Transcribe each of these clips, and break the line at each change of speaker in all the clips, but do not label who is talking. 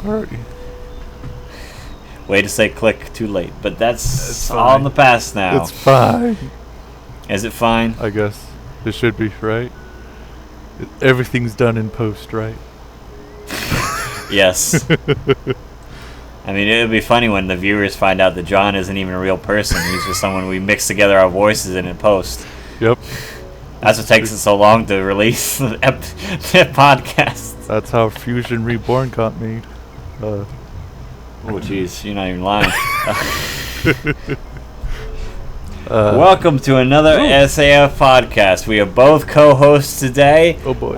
Alrighty.
Way to say click too late, but that's
It's
all in the past now.
It's fine.
Is it fine?
I guess it should be, right? Everything's done in post, right?
Yes. I mean, it would be funny when the viewers find out that John isn't even a real person. He's just someone we mix together our voices in post.
Yep.
That's what takes us so long to release the podcast.
That's how Fusion Reborn got made.
Oh, jeez, you're not even lying. Welcome to another SAF podcast. We are both co-hosts today.
Oh boy.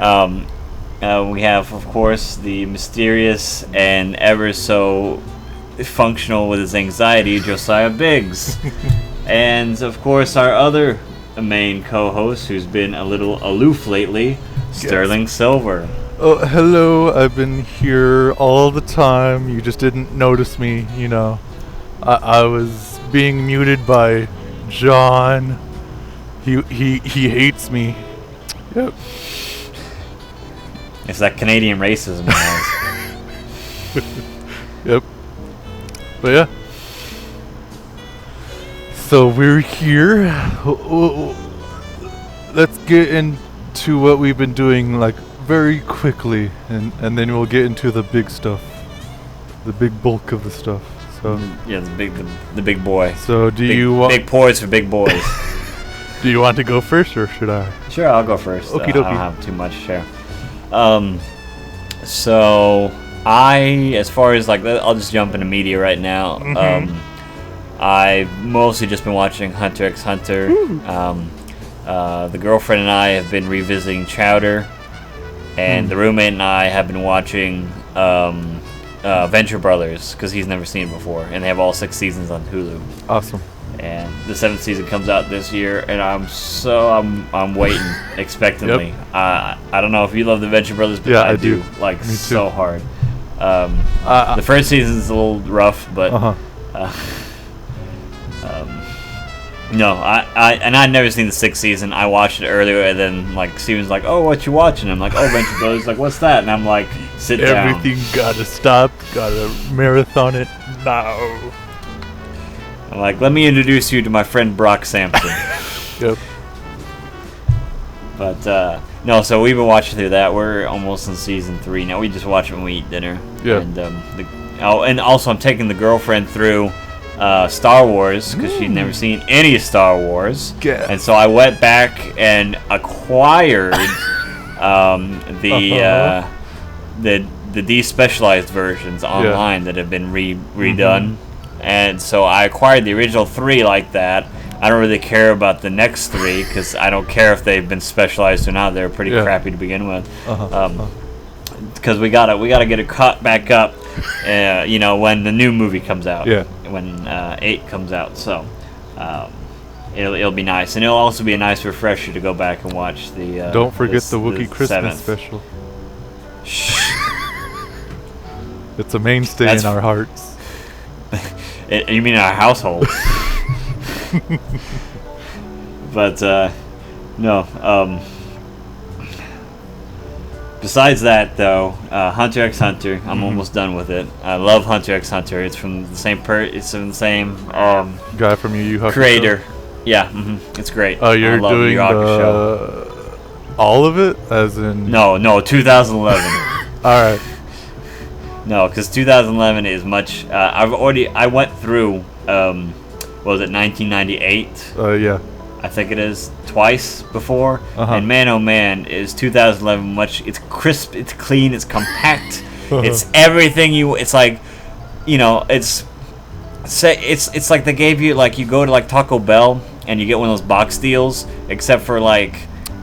We have, of course, the mysterious and ever so functional with his anxiety, Josiah Biggs. And, of course, our other main co-host, who's been a little aloof lately, Sterling Silver.
Oh, hello. I've been here all the time. You just didn't notice me, you know. I was being muted by John. He hates me. Yep.
It's that Canadian racism.
Yep. But yeah. So we're here. Let's get into what we've been doing, like, very quickly, and then we'll get into the big stuff, the big bulk of the stuff. So
yeah, the big boy.
So you want
big pours for big boys?
Do you want to go first, or should I?
Sure, I'll go first.
Okie
I
dokie.
don't have too much to share. So as far as like, I'll just jump into media right now.
Mm-hmm.
I've mostly just been watching Hunter x Hunter. The girlfriend and I have been revisiting Chowder, and the roommate and I have been watching Venture Brothers because he's never seen it before, and they have all 6 seasons on Hulu.
Awesome.
And the 7th season comes out this year, and I'm waiting expectantly.
Yep.
I don't know if you love the Venture Brothers, but
Yeah,
I
I
do
do.
like
Me too.
so hard. The first season is a little rough, but no, I'd never seen the 6th season. I watched it earlier, and then like Steven's like, "Oh, what you watching?" I'm like, "Oh, Venture Brothers." Like, "What's that?" And I'm like, "Sit down."
Everything gotta stop. Gotta marathon it now.
I'm like, "Let me introduce you to my friend Brock Sampson."
Yep.
But no, so we've been watching through that. We're almost in season 3 now. We just watch it when we eat dinner.
Yeah.
And and also I'm taking the girlfriend through Star Wars because she'd never seen any Star Wars.
Yeah.
And so I went back and acquired the despecialized versions online that have been redone. And so I acquired the original 3 like that. I don't really care about the next 3 because I don't care if they've been specialized or not. They're pretty crappy to begin with. Because we gotta get it caught back up, when the new movie comes out.
Yeah.
When 8 comes out, so it'll be nice, and it'll also be a nice refresher to go back and watch the.
Don't forget the Wookiee Christmas
7th.
special. It's a mainstay in our hearts.
You mean our household? But no. Besides that, though, Hunter x Hunter, I'm almost done with it. I love Hunter x Hunter. It's from the same
Guy from Yu Hakusho.
creator. Yeah, it's great.
Oh, you're
I love
doing
Yu Hakusho.
all of it, as in.
No, 2011.
All right.
No, because 2011 is much. I went through. What was it, 1998?
Yeah.
I think it is, twice before.
Uh-huh.
And man, oh man, is 2011 much. It's crisp, it's clean, it's compact. It's everything it's like, it's like they gave you, like, you go to like Taco Bell and you get one of those box deals, except for like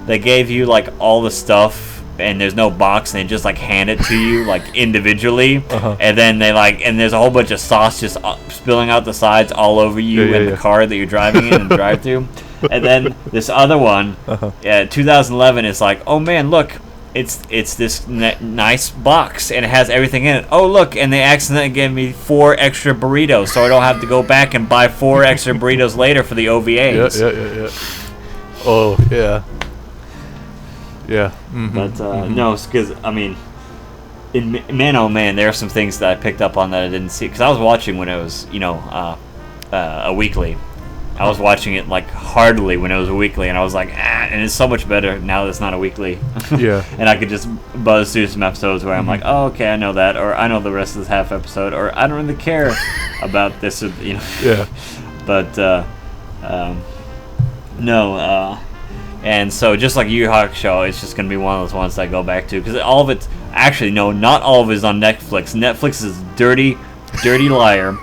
they gave you like all the stuff and there's no box, and they just like hand it to you like individually, and then and there's a whole bunch of sauce just spilling out the sides all over you in the car that you're driving in and drive through. And then this other one, 2011 is like, oh man, look, it's this nice box and it has everything in it. Oh look, and they accidentally gave me 4 extra burritos, so I don't have to go back and buy 4 extra burritos later for the OVAs.
Yeah. Oh yeah. Yeah.
But no, because I mean, man, oh man, there are some things that I picked up on that I didn't see because I was watching when it was a weekly. I was watching it like heartily when it was a weekly, and I was like, and it's so much better now that it's not a weekly.
Yeah.
And I could just buzz through some episodes where I'm like, oh, okay, I know that, or I know the rest of this half episode, or I don't really care about this,
Yeah.
But no. And so just like Yu Yu Hakusho, it's just gonna be one of those ones that I go back to because all of it. Actually, no, not all of it is on Netflix. Netflix is dirty liar.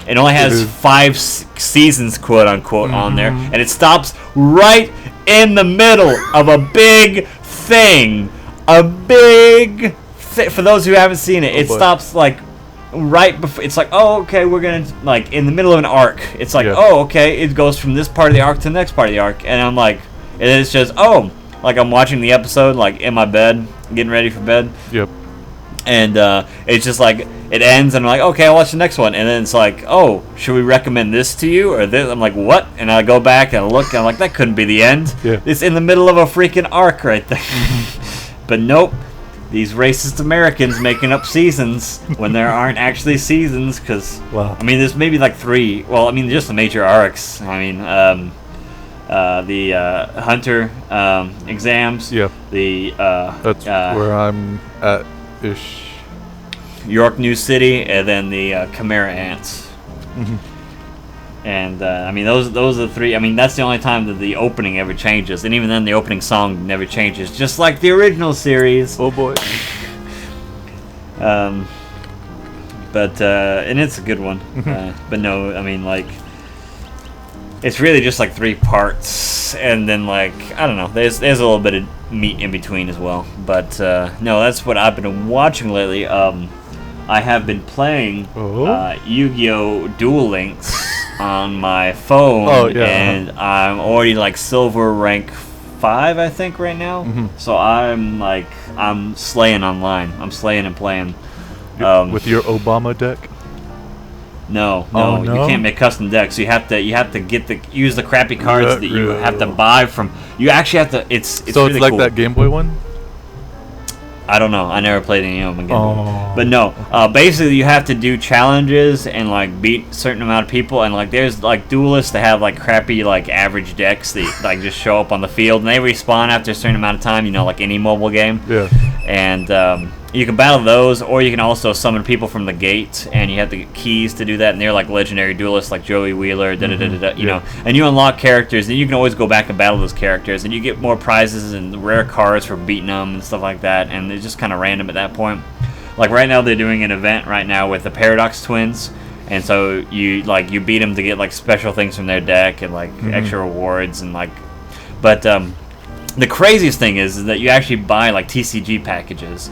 It only has 5 seasons, quote unquote, on there, and it stops right in the middle of a big thing. For those who haven't seen it, it stops like right before. It's like, oh, okay, we're gonna like in the middle of an arc. It's like, oh, okay, it goes from this part of the arc to the next part of the arc, and I'm like, and it's just, oh, like I'm watching the episode like in my bed, getting ready for bed.
Yep.
And it's just like it ends, and I'm like, okay, I'll watch the next one. And then it's like, oh, should we recommend this to you or this? I'm like, what? And I go back and I look, and I'm like, that couldn't be the end.
Yeah.
It's in the middle of a freaking arc right there. But nope, these racist Americans making up seasons when there aren't actually seasons. Because I mean, there's maybe like 3. Well, I mean, just the major arcs. I mean, the Hunter exams.
Yeah.
The
that's where I'm at ish.
York New City, and then the Chimera Ants. And I mean, those are the 3. I mean, that's the only time that the opening ever changes, and even then, the opening song never changes, just like the original series.
Oh boy.
But and it's a good one. But no, I mean, like, it's really just like 3 parts, and then like I don't know. There's a little bit of meat in between as well. But no, that's what I've been watching lately. I have been playing Yu-Gi-Oh! Duel Links on my phone, and I'm already like silver rank 5, I think, right now. So I'm slaying online. I'm slaying and playing.
With your Obama deck?
No, you can't make custom decks. You have to use the crappy cards that you have to buy from. You actually have to. It's
so
really
it's like
cool.
that Game Boy one.
I don't know. I never played any of them again. But no, basically you have to do challenges and like beat a certain amount of people, and like there's like duelists that have like crappy like average decks that like just show up on the field and they respawn after a certain amount of time. Like any mobile game. Yeah. And you can battle those, or you can also summon people from the gate, and you have the keys to do that. And they're like legendary duelists, like Joey Wheeler, you know. And you unlock characters, and you can always go back and battle those characters, and you get more prizes and rare cards for beating them and stuff like that. And it's just kind of random at that point. Like right now, they're doing an event right now with the Paradox Twins, and so you beat them to get like special things from their deck and like extra rewards and like. But the craziest thing is that you actually buy like TCG packages.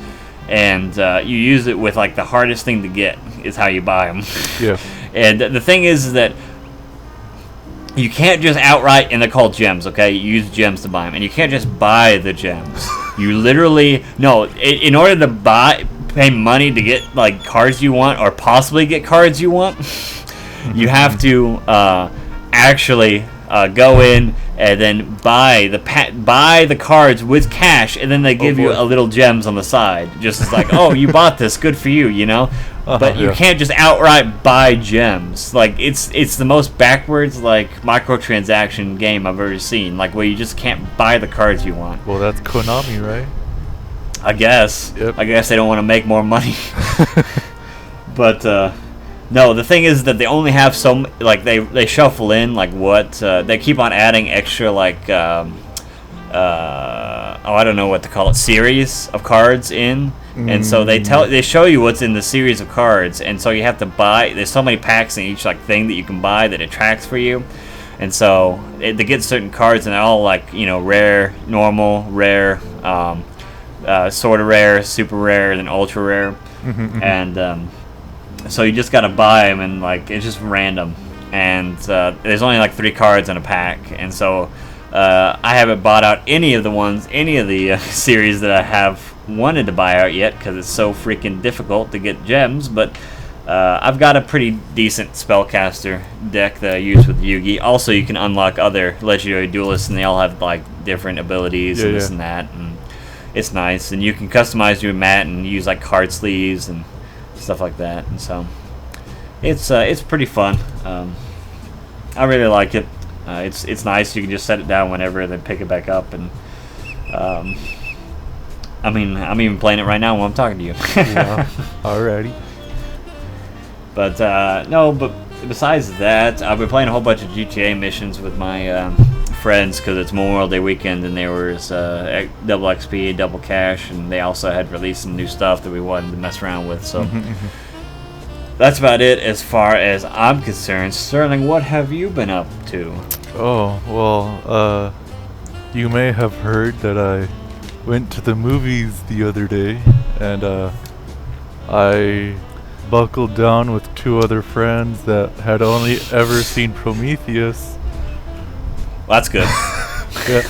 And you use it with like the hardest thing to get is how you buy them. Yeah. And the thing is that you can't just outright, and they're called gems, okay? You use gems to buy them, and you can't just buy the gems. You literally in order to pay money to get like cards you want, or possibly get cards you want, you have to actually go in and then buy the cards with cash, and then they give you a little gems on the side, just as like, oh, you bought this, good for you, you know. But you can't just outright buy gems. Like it's the most backwards like microtransaction game I've ever seen. Like where you just can't buy the cards you want.
Well, that's Konami, right?
I guess. Yep. I guess they don't want to make more money. But no, the thing is that they only have they shuffle in like what they keep on adding extra like I don't know what to call it, series of cards in, and so they show you what's in the series of cards, and so you have to buy. There's so many packs in each like thing that you can buy that it tracks for you, and so they get certain cards, and they're all like rare, normal, rare, sort of rare, super rare, and then ultra rare, and so you just gotta buy them, and like it's just random, and there's only like 3 cards in a pack, and so I haven't bought out any of the series that I have wanted to buy out yet because it's so freaking difficult to get gems. But I've got a pretty decent spellcaster deck that I use with Yugi. Also, you can unlock other legendary duelists, and they all have like different abilities and this and that. And it's nice, and you can customize your mat and use like card sleeves and stuff like that, and so it's pretty fun. I really like it. It's nice. You can just set it down whenever, and then pick it back up, and I mean, I'm even playing it right now while I'm talking to you.
Yeah, alrighty.
But no, but besides that, I've been playing a whole bunch of GTA missions with my friends because it's Memorial Day weekend, and there was double XP, double cash, and they also had released some new stuff that we wanted to mess around with. So that's about it as far as I'm concerned. Sterling, what have you been up to?
Oh, well, you may have heard that I went to the movies the other day, and I buckled down with 2 other friends that had only ever seen Prometheus.
Well, that's good.
Yeah.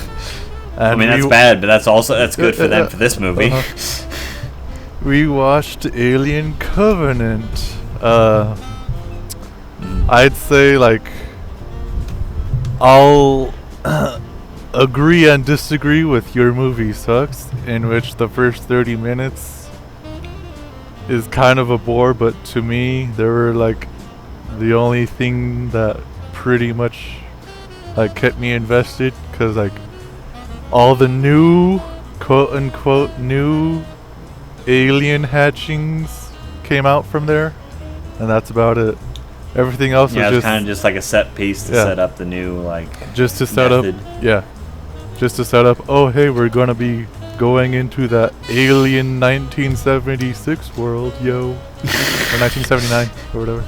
I mean, that's bad, but that's good for them for this movie.
We watched Alien Covenant. I'd say, like, I'll agree and disagree with Your Movie Sucks, in which the first 30 minutes is kind of a bore, but to me, they were like the only thing that pretty much like kept me invested, because like all the new quote unquote new alien hatchings came out from there, and that's about it. Everything else was
it's
just
kind of just like a set piece to set up the new
just to set
method.
Just to set up. Oh, hey, we're gonna be going into that Alien 1976 world, yo, or 1979 or whatever.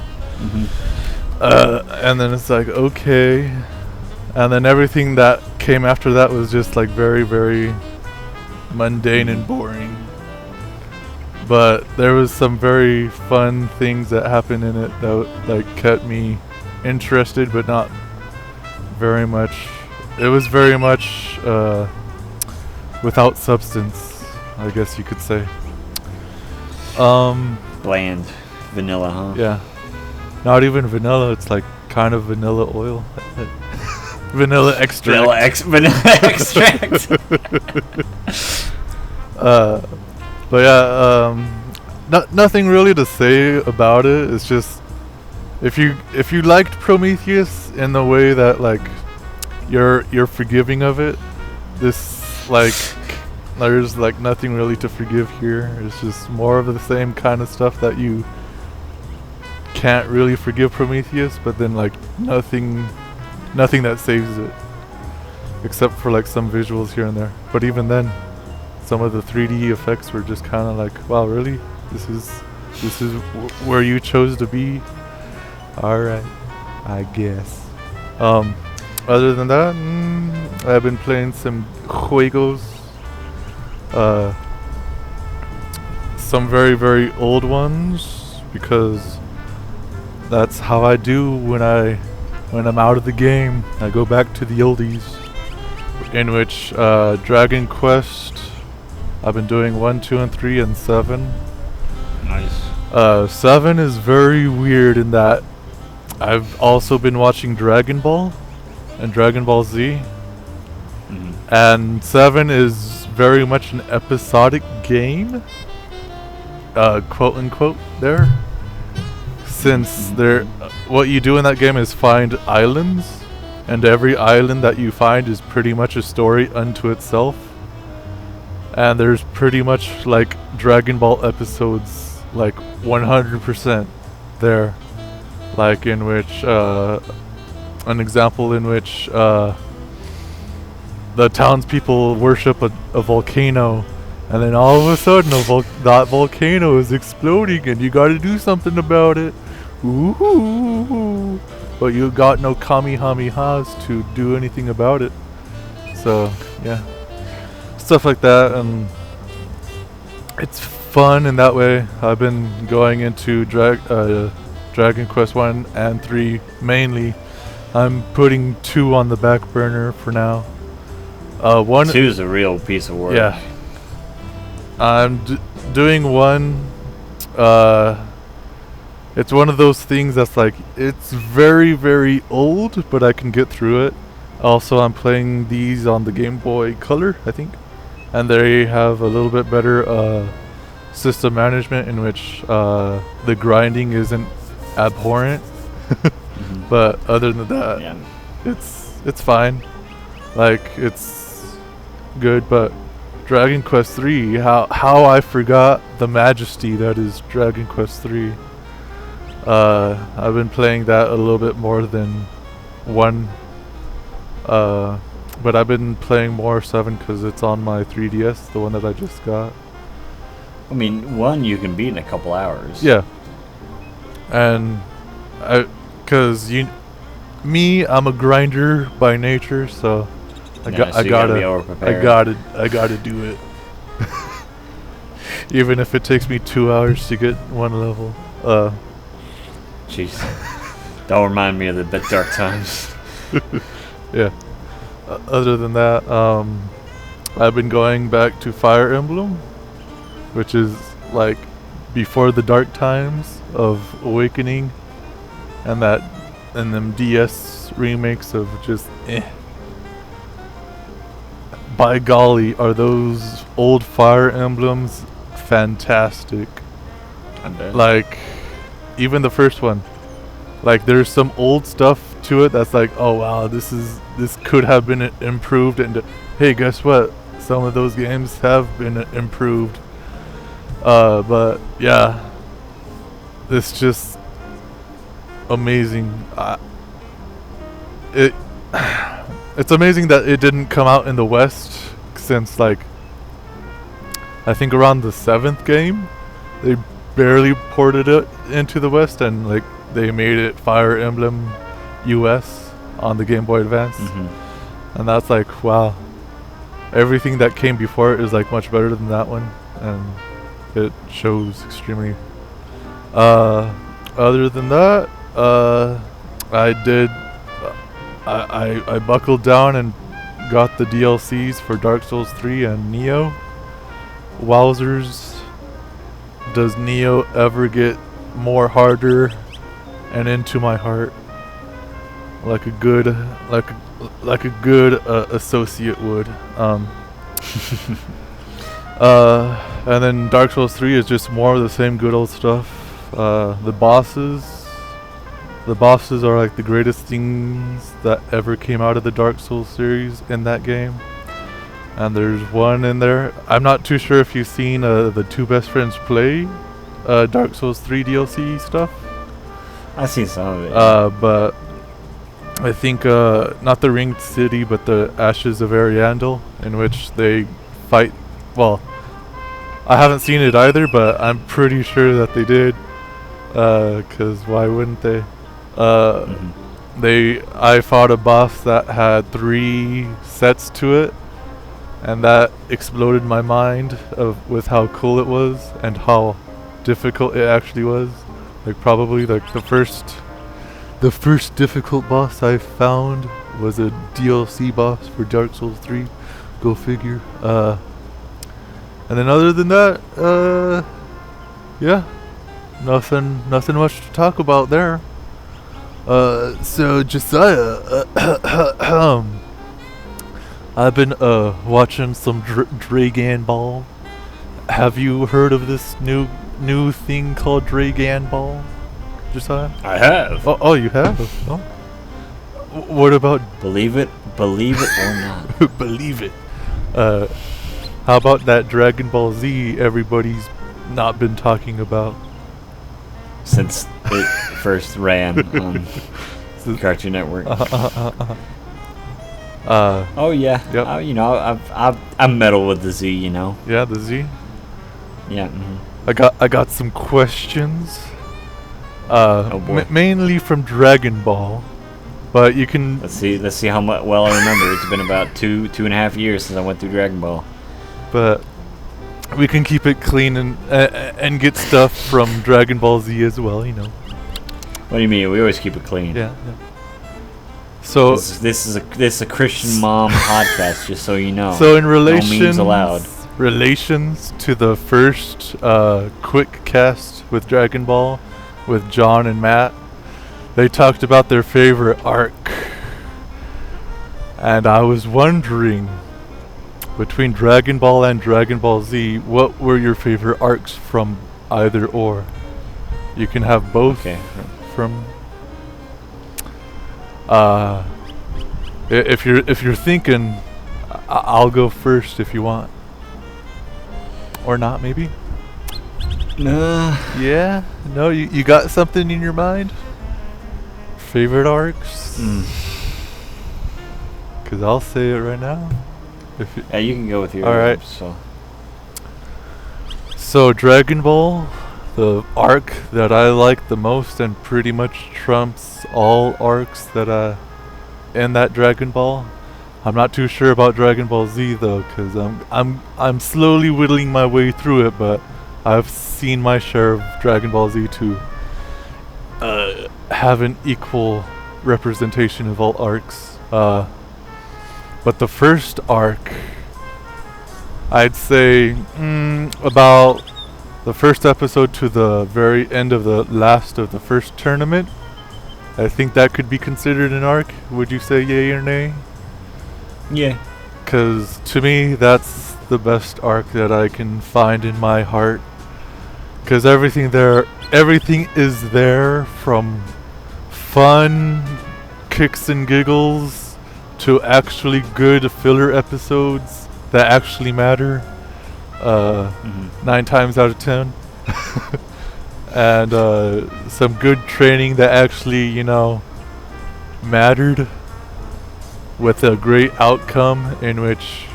And then it's like, okay, and then everything that came after that was just like very, very mundane and boring. But there was some very fun things that happened in it that like kept me interested, but not very much. It was very much without substance, I guess you could say.
Bland, vanilla, huh?
Yeah, not even vanilla. It's like kind of vanilla oil, vanilla extract.
Vanilla extract.
But yeah, nothing really to say about it. It's just if you liked Prometheus in the way that like you're forgiving of it, this like there's like nothing really to forgive here. It's just more of the same kind of stuff that you can't really forgive Prometheus, but then like nothing that saves it, except for like some visuals here and there. But even then, some of the 3D effects were just kind of like, wow, really? This is where you chose to be? Alright, I guess. Other than that, I've been playing some juegos. Some very, very old ones, because that's how I do when I'm out of the game. I go back to the oldies, in which Dragon Quest, I've been doing 1, 2, and 3, and 7.
Nice.
7 is very weird in that I've also been watching Dragon Ball and Dragon Ball Z. And 7 is very much an episodic game, quote unquote, there. Since what you do in that game is find islands, and every island that you find is pretty much a story unto itself. And there's pretty much like Dragon Ball episodes, like 100% there. Like in which, an example in which the townspeople worship a volcano, and then all of a sudden that volcano is exploding, and you gotta do something about it. Ooh, but you got no Kamehamehas to do anything about it. So yeah, stuff like that, and it's fun in that way. I've been going into Dragon Quest 1 and 3 mainly. I'm putting 2 on the back burner for now. 1
2 is a real piece of work.
Yeah, I'm doing 1. It's one of those things that's like, it's very, very old, but I can get through it. Also, I'm playing these on the Game Boy Color, I think. and they have a little bit better system management in which the grinding isn't abhorrent. But other than that,
Yeah.
it's fine. Like, it's good. But Dragon Quest 3, how I forgot the majesty that is Dragon Quest 3. I've been playing that a little bit more than 1. But I've been playing more 7 because it's on my 3DS, the one that I just got.
I mean, 1 you can beat in a couple hours.
Yeah. And because I'm a grinder by nature, so I gotta do it. Even if it takes me 2 hours to get 1 level.
Jeez. Don't remind me of the dark times.
Yeah. Other than that, I've been going back to Fire Emblem, which is like before the dark times of Awakening, and them DS remakes of just By golly, are those old Fire Emblems fantastic. Like, even the first one. Like, there's some old stuff to it that's like, oh wow, this could have been improved, and hey, guess what? Some of those games have been improved. But yeah, it's just amazing. It's amazing that it didn't come out in the West, since like I think around the 7th game they barely ported it into the West, and like they made it Fire Emblem US on the Game Boy Advance. And that's like, wow, everything that came before it is like much better than that one, and it shows extremely. Other than that, I buckled down and got the DLCs for Dark Souls 3 and Neo. Wowzers, does Neo ever get more harder and into my heart, like a good associate would. And then Dark Souls 3 is just more of the same good old stuff. The bosses are like the greatest things that ever came out of the Dark Souls series in that game. And there's one in there. I'm not too sure if you've seen the two best friends play Dark Souls 3 DLC stuff.
I've seen some of it.
But I think not the Ringed City, but the Ashes of Ariandel, in which they fight. Well, I haven't seen it either, but I'm pretty sure that they did. 'Cause why wouldn't they? I fought a boss that had 3 sets to it, and that exploded my mind with how cool it was and how difficult it actually was. Like, probably like the first difficult boss I found was a DLC boss for Dark Souls 3. Go figure. And then other than that, yeah, nothing much to talk about there. So Josiah, I've been watching some Dragon Ball. Have you heard of this new thing called Dragon Ball, Josiah?
I have.
Oh, you have? Oh. What about...
Believe it or not.
Believe it. How about that Dragon Ball Z everybody's not been talking about?
Since it first ran on Cartoon Network. Oh yeah.
Yep.
I'm metal with the Z, you know.
Yeah, the Z.
Yeah.
I got some questions.
Oh boy.
Mainly from Dragon Ball, but you can...
Let's see how well I remember. It's been about two and a half years since I went through Dragon Ball.
But we can keep it clean and get stuff from Dragon Ball Z as well, you know.
What do you mean? We always keep it clean.
Yeah. So
this is a Christian mom podcast, just so you know.
So in
no memes allowed.
Relations to the first Quickcast with Dragon Ball, with John and Matt, they talked about their favorite arc, and I was wondering, between Dragon Ball and Dragon Ball Z, what were your favorite arcs from either or? You can have both.
Okay.
From. If you're thinking, I'll go first if you want. Or not, maybe. Yeah. No, you got something in your mind. Favorite arcs. Cause I'll say it right now.
Yeah, you can go with your.
All right. So Dragon Ball, the arc that I like the most and pretty much trumps all arcs that in that Dragon Ball. I'm not too sure about Dragon Ball Z though, cause I'm slowly whittling my way through it, but I've seen my share of Dragon Ball Z to have an equal representation of all arcs. But the first arc, I'd say about the first episode to the very end of the last of the first tournament. I think that could be considered an arc. Would you say yay or nay?
Yeah.
Because to me, that's the best arc that I can find in my heart. Because everything is there, from fun kicks and giggles to actually good filler episodes that actually matter 9 times out of 10. And some good training that actually, mattered, with a great outcome in which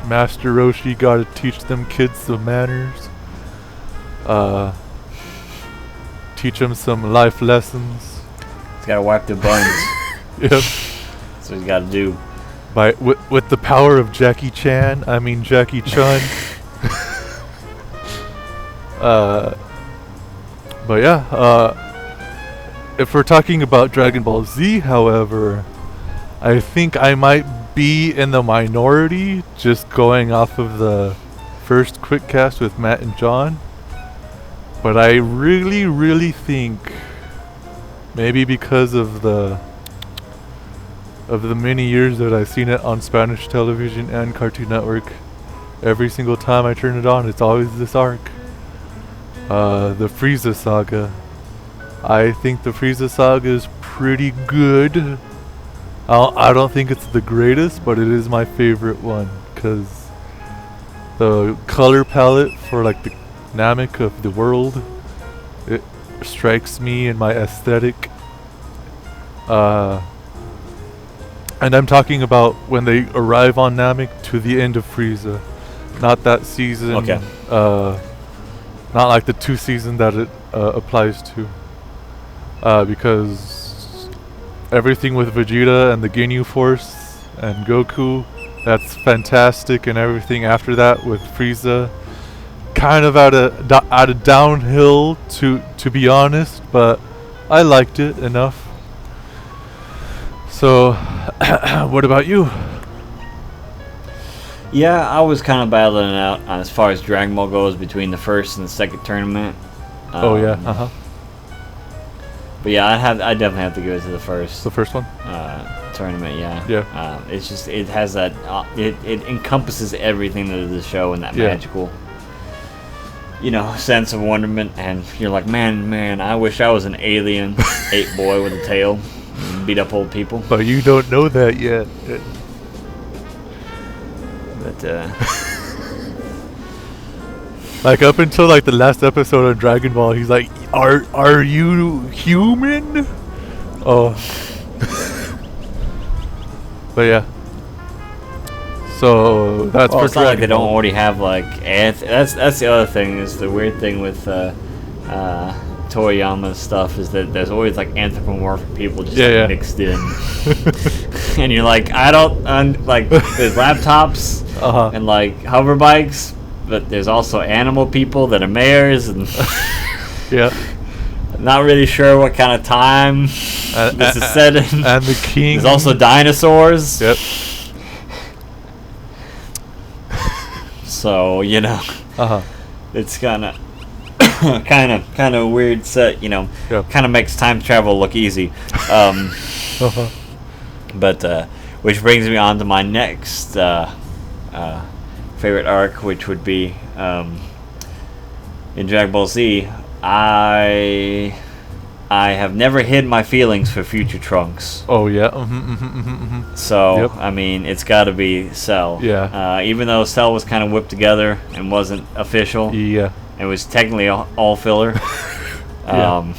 Master Roshi got to teach them kids some manners, teach them some life lessons.
He's got to wipe their buns.
Yep.
That's what he's got to do.
With the power of Jackie Chun. But yeah, if we're talking about Dragon Ball Z, however, I think I might be in the minority, just going off of the first Quickcast with Matt and John. But I really, really think, maybe because of the many years that I've seen it on Spanish television and Cartoon Network, every single time I turn it on, it's always this arc. The Frieza Saga. I think the Frieza Saga is pretty good. I don't think it's the greatest, but it is my favorite one, because the color palette for like the Namek of the world, it strikes me in my aesthetic. And I'm talking about when they arrive on Namek to the end of Frieza, not that season.
Okay.
Not like the 2 season that it applies to, because everything with Vegeta and the Ginyu Force and Goku, that's fantastic, and everything after that with Frieza, kind of at a downhill to be honest, but I liked it enough. So, what about you?
Yeah, I was kind of battling out as far as Dragon Ball goes between the first and the second tournament.
Oh yeah,
But yeah, I definitely have to give it to the first.
The first one?
Tournament, yeah.
Yeah.
It's just, it has that, it encompasses everything that is the show in that magical, sense of wonderment. And you're like, man, I wish I was an alien ape boy with a tail and beat up old people.
But you don't know that yet.
But,
like up until like the last episode of Dragon Ball, he's like, "Are you human?" Oh, but yeah. So that's for
it's not like they
Dragon
don't
Ball.
already have like that's the other thing, is the weird thing with Toriyama stuff, is that there's always like anthropomorphic people just mixed in. And you're like, I don't like, there's laptops and like hover bikes, but there's also animal people that are mayors, and not really sure what kind of time this is set in.
And the king.
There's also dinosaurs.
Yep.
So it's kind of weird set. Kind of makes time travel look easy. But which brings me on to my next favorite arc, which would be in Dragon Ball Z. I have never hid my feelings for Future Trunks.
Oh yeah.
So
Yep.
I mean, it's got to be Cell.
Yeah.
Even though Cell was kind of whipped together and wasn't official,
Yeah.
it was technically all filler.
Yeah.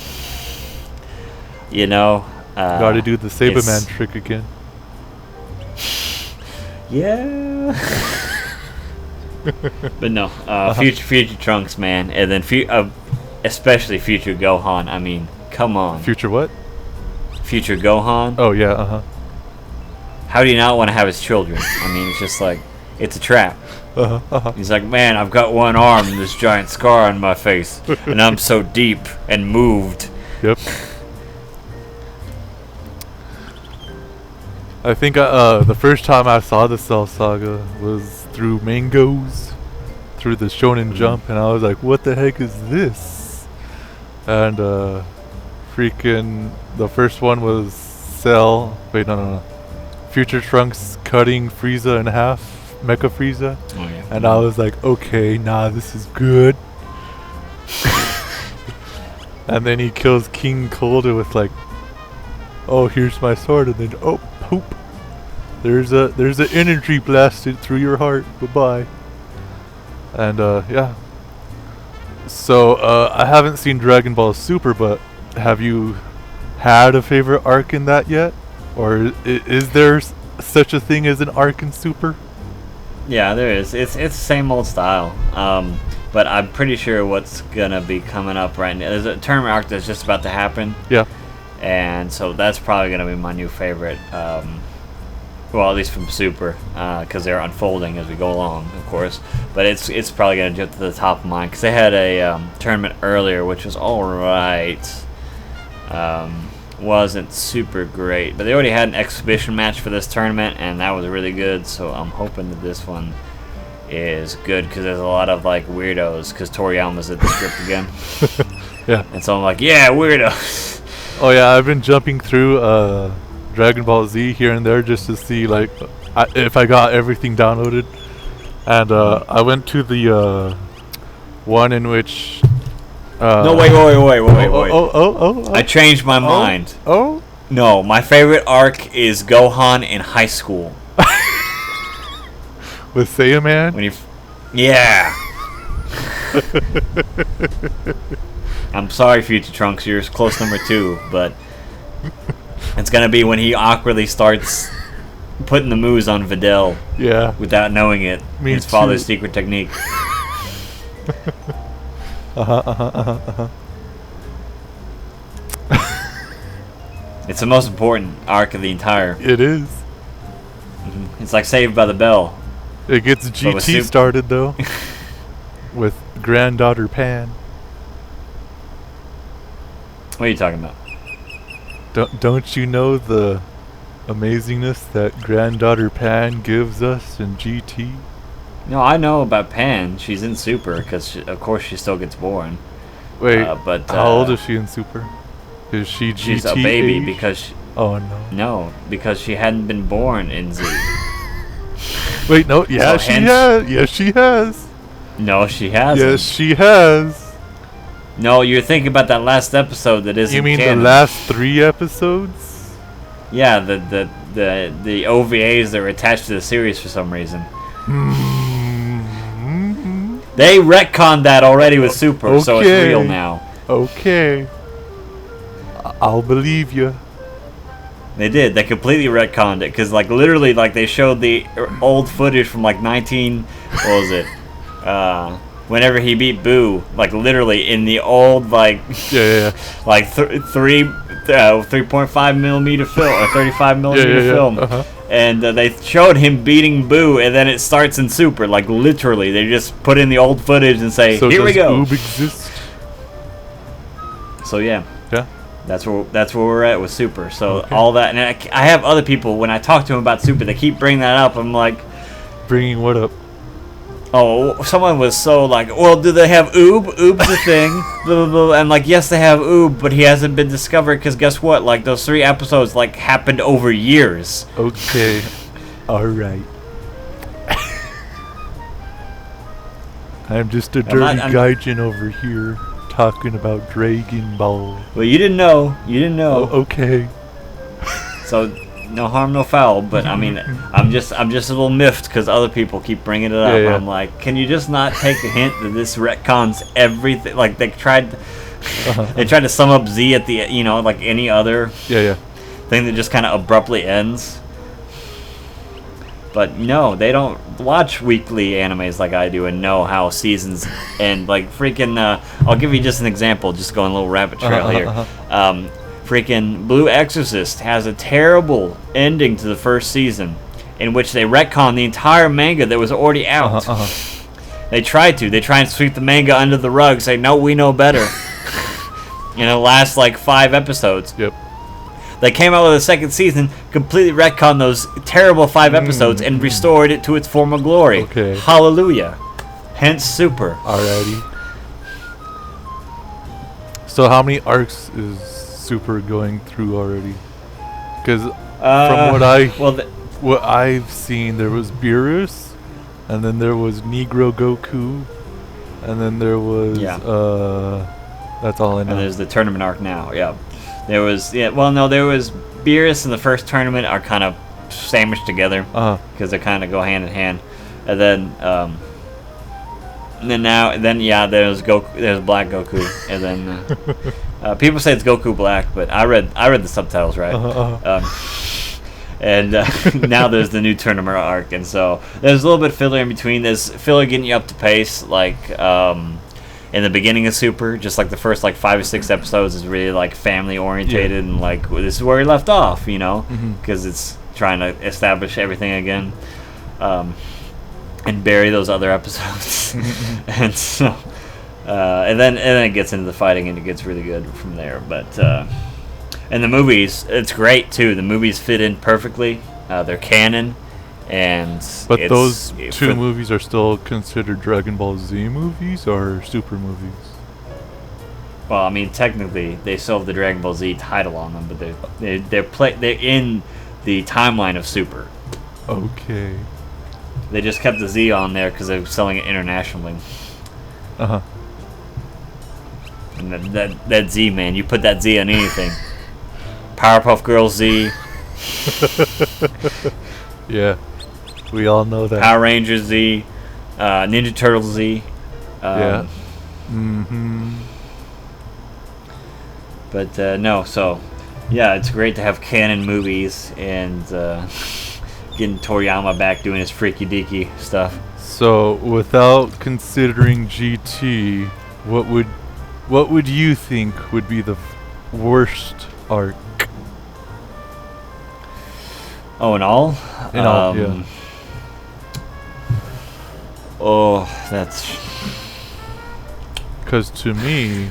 You know.
Got to do the Saberman
it's-
trick again.
Yeah. But no, Future Trunks, man, and then especially Future Gohan. I mean, come on.
Future what?
Future Gohan.
Oh yeah.
How do you not want to have his children? I mean, it's just like, it's a trap. He's like, man, I've got one arm and this giant scar on my face, and I'm so deep and moved.
Yep. I think the first time I saw the Cell Saga was through Mangoes, through the Shonen Jump, and I was like, what the heck is this? And freaking the first one was Cell. Wait, no. Future Trunks cutting Frieza in half, Mecha Frieza.
Oh, yeah.
And I was like, okay, nah, this is good. And then he kills King Cold with like, oh, here's my sword, and then oh, poop. There's an energy blasted through your heart. Bye-bye. And yeah. So I haven't seen Dragon Ball Super, but have you had a favorite arc in that yet? Or is there such a thing as an arc in Super?
Yeah, there is. It's the same old style. But I'm pretty sure what's gonna be coming up right now. There's a tournament arc that's just about to happen.
Yeah.
And so that's probably gonna be my new favorite. Well, at least from Super, because they're unfolding as we go along, of course. But it's probably gonna jump to the top of mine because they had a tournament earlier, which was all right. Wasn't super great, but they already had an exhibition match for this tournament, and that was really good. So I'm hoping that this one is good because there's a lot of like weirdos. Because Toriyama's at the script again.
Yeah.
And so I'm like, yeah, weirdos.
Oh yeah, I've been jumping through Dragon Ball Z here and there just to see like if I got everything downloaded, and I went to the one in which.
No, wait.
Oh.
I changed my mind.
Oh.
No, my favorite arc is Gohan in high school.
With Saiyaman?
When yeah. I'm sorry, Future Trunks, you're close number 2, but it's gonna be when he awkwardly starts putting the moves on Videl.
Yeah.
Without knowing it.
Me
His
too.
father's secret technique. It's the most important arc of the entire.
It is.
It's like Saved by the Bell.
It gets GT started though. With granddaughter Pan.
What are you talking about?
Don't you know the amazingness that granddaughter Pan gives us in GT?
No, I know about Pan. She's in Super because, of course, she still gets born.
Wait,
but
how old is she in Super? Is she GT?
She's a baby
age?
because.
Oh no.
No, because she hadn't been born in Z.
Wait, no. Yeah,
So
she
hence-
has. Yes, she has.
No, she hasn't.
Yes, she has.
No, you're thinking about that last episode that isn't
You mean
canon.
the last 3 episodes?
Yeah, the OVAs that were attached to the series for some reason.
Mm-hmm.
They retconned that already with Super, so it's
Okay.
real now.
Okay. I'll believe you.
They did. They completely retconned it because, like, literally, like they showed the old footage from like 19. What was it? Whenever he beat Boo, like literally in the old like
Yeah.
like 3.5 millimeter film or 35 millimeter film, and they showed him beating Boo, and then it starts in Super. Like literally, they just put in the old footage and say,
So
"Here we
does
go."
Oob exist?
So yeah.
Yeah.
That's where we're at with Super. So
Okay.
all that, and I have other people when I talk to them about Super, they keep bringing that up. I'm like,
Bringing what up?
oh, someone was so like, well, do they have Oob? Oob's a thing. Blah, blah, blah. And like, yes, they have Oob, but he hasn't been discovered because guess what? Like those 3 episodes like happened over years.
Okay. All right. I'm just a dirty gaijin over here talking about Dragon Ball.
Well, you didn't know. You didn't know.
Oh, okay.
So no harm, no foul. But I mean, I'm just a little miffed because other people keep bringing it up.
Yeah, yeah.
I'm like, can you just not take the hint that this retcons everything? Like they tried to sum up Z at the like any other thing that just kind of abruptly ends. But no, they don't watch weekly animes like I do and know how seasons end. Like freaking, I'll give you just an example, just going a little rabbit trail here. Freaking Blue Exorcist has a terrible ending to the first season in which they retcon the entire manga that was already out. They try and sweep the manga under the rug, say, no, we know better. Last like 5 episodes.
Yep.
They came out with a second season, completely retconned those terrible 5 episodes, and restored it to its former glory.
Okay.
Hallelujah. Hence Super.
Alrighty. So how many arcs is Super going through already? Because from what I've seen, there was Beerus, and then there was Negro Goku, and then there was that's all I know.
And there's the tournament arc now. Yeah. There was there was Beerus and the first tournament are kind of sandwiched together because they kind of go hand in hand, and then there's Black Goku, and then people say it's Goku Black, but I read the subtitles right, and now there's the new tournament arc, and so there's a little bit of filler in between. There's filler getting you up to pace, like in the beginning of Super, just like the first like 5 or 6 episodes is really like family orientated and like this is where we left off, because it's trying to establish everything again, and bury those other episodes, and so and then it gets into the fighting and it gets really good from there. But and the movies, it's great too. The movies fit in perfectly. They're canon. But
those 2 movies are still considered Dragon Ball Z movies or Super movies?
Well, I mean, technically, they still have the Dragon Ball Z title on them, but they're in the timeline of Super.
Okay.
They just kept the Z on there because they're selling it internationally. And that Z, man, you put that Z on anything. Powerpuff Girls Z.
Yeah. We all know that.
Power Rangers Z, Ninja Turtles Z.
Yeah.
But no, so yeah, it's great to have canon movies and getting Toriyama back doing his freaky deaky stuff.
So, without considering GT, what would you think would be the worst arc?
Oh, in all?
Yeah.
Oh, that's...
Because to me,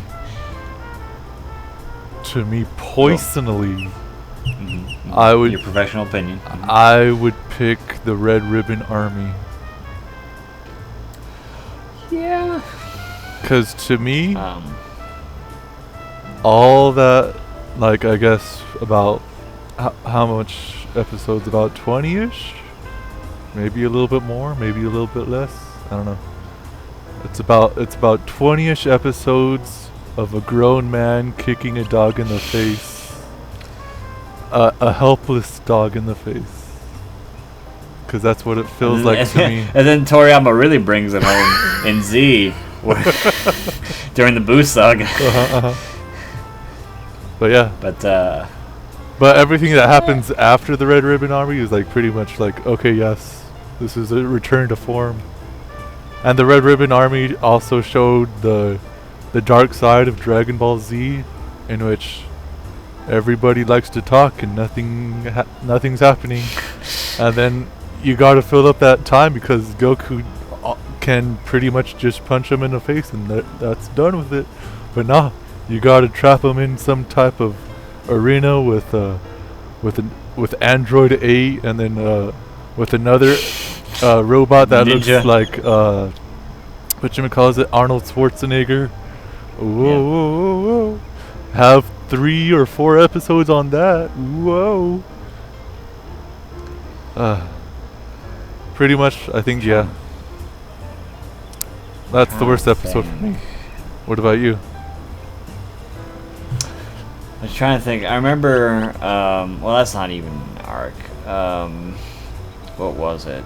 personally, I would...
Your professional opinion.
I would pick the Red Ribbon Army.
Yeah.
Because to me, all that, like, I guess, about how much episodes? About 20-ish? Maybe a little bit more, maybe a little bit less. I don't know. It's about 20-ish episodes of a grown man kicking a dog in the face. A helpless dog in the face. Because that's what it feels like to me.
And then Toriyama really brings it home in Z during the Boo saga.
But yeah. But everything that happens after the Red Ribbon Army is like pretty much like, okay, yes, this is a return to form. And the Red Ribbon Army also showed the dark side of Dragon Ball Z, in which everybody likes to talk and nothing's happening. And then you gotta fill up that time because Goku can pretty much just punch him in the face and that's done with it. But nah, you gotta trap him in some type of arena with Android 8 and then with another robot that
Ninja.
looks like whatchamacallit, Arnold Schwarzenegger. Whoa. Have 3 or 4 episodes on that. Whoa. Pretty much, I think, yeah. That's the worst episode for me. What about you?
I was trying to think. I remember. Well, that's not even an arc. What was it?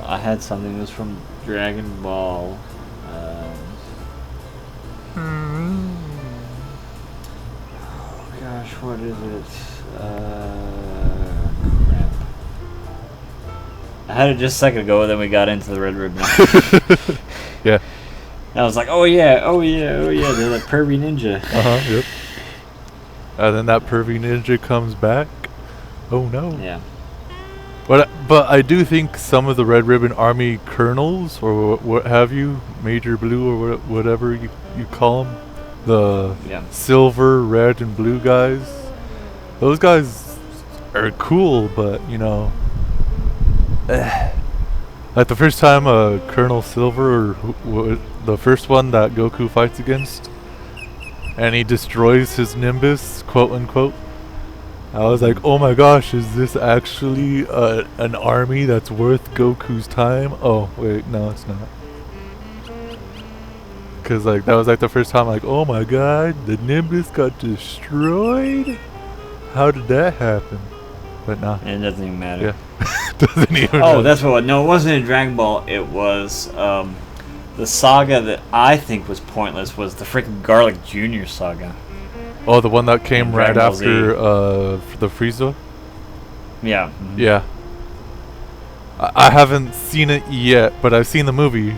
I had something that was from Dragon Ball. Oh gosh, what is it? Crap. I had it just a second ago, then we got into the Red Ribbon.
Yeah.
And I was like, oh yeah, they're like pervy ninja.
Yep. And then that pervy ninja comes back. Oh no.
Yeah.
But I do think some of the Red Ribbon Army colonels, or what have you, Major Blue, or whatever you call them, the silver, red, and blue guys, those guys are cool, but, you know, like the first time Colonel Silver, or the first one that Goku fights against, and he destroys his Nimbus, quote unquote, I was like, oh my gosh, is this actually an army that's worth Goku's time? Oh, wait, no, it's not. Because, like, that was, like, the first time, like, oh my god, the Nimbus got destroyed? How did that happen? But nah.
And it doesn't even matter.
Yeah. Doesn't even
matter. That's what. No, it wasn't in Dragon Ball. It was, the saga that I think was pointless was the freaking Garlic Jr. saga.
Oh, the one that came right after the Frieza?
Yeah.
Mm-hmm. Yeah. I haven't seen it yet, but I've seen the movie.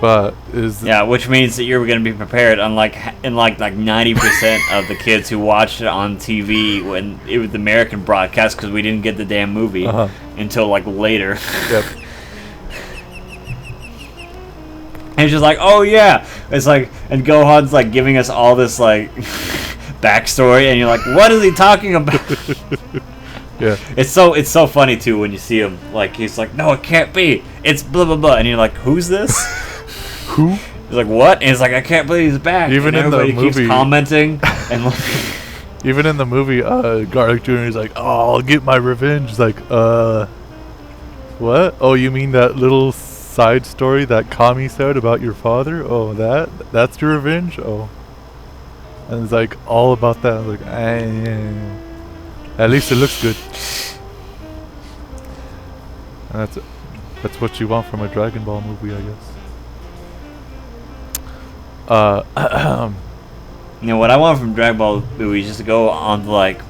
But
which means that you're going to be prepared, unlike 90% of the kids who watched it on TV when it was the American broadcast, because we didn't get the damn movie until like later.
Yep.
And it's just like, oh yeah, it's like, and Gohan's like giving us all this like backstory, and you're like, what is he talking about?
Yeah.
It's so funny too when you see him, like, he's like, no, it can't be, it's blah blah blah, and you're like, who's this?
Who?
He's like, what? And he's like, I can't believe he's back.
Even
and
in the movie,
keeps commenting, and like,
even in the movie, Garlic Jr. is like, oh, I'll get my revenge. He's like, what? Oh, you mean that little side story that Kami said about your father? Oh, that's your revenge? Oh. And it's like all about that. I was like, at least it looks good. And that's what you want from a Dragon Ball movie, I guess.
You know what I want from Dragon Ball movies is to go on to like,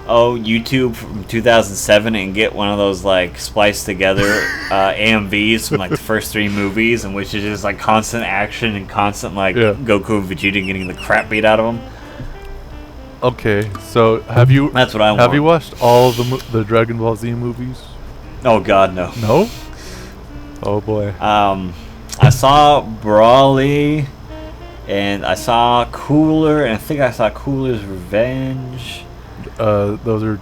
YouTube from 2007 and get one of those like spliced together AMVs from like the first 3 movies, in which is just like constant action and constant like Goku and Vegeta getting the crap beat out of them.
Okay, so have you?
That's what I want.
Have you watched all the Dragon Ball Z movies?
Oh God, no.
No. Oh boy.
I saw Brawly, and I saw Cooler, and I think I saw Cooler's Revenge.
Those are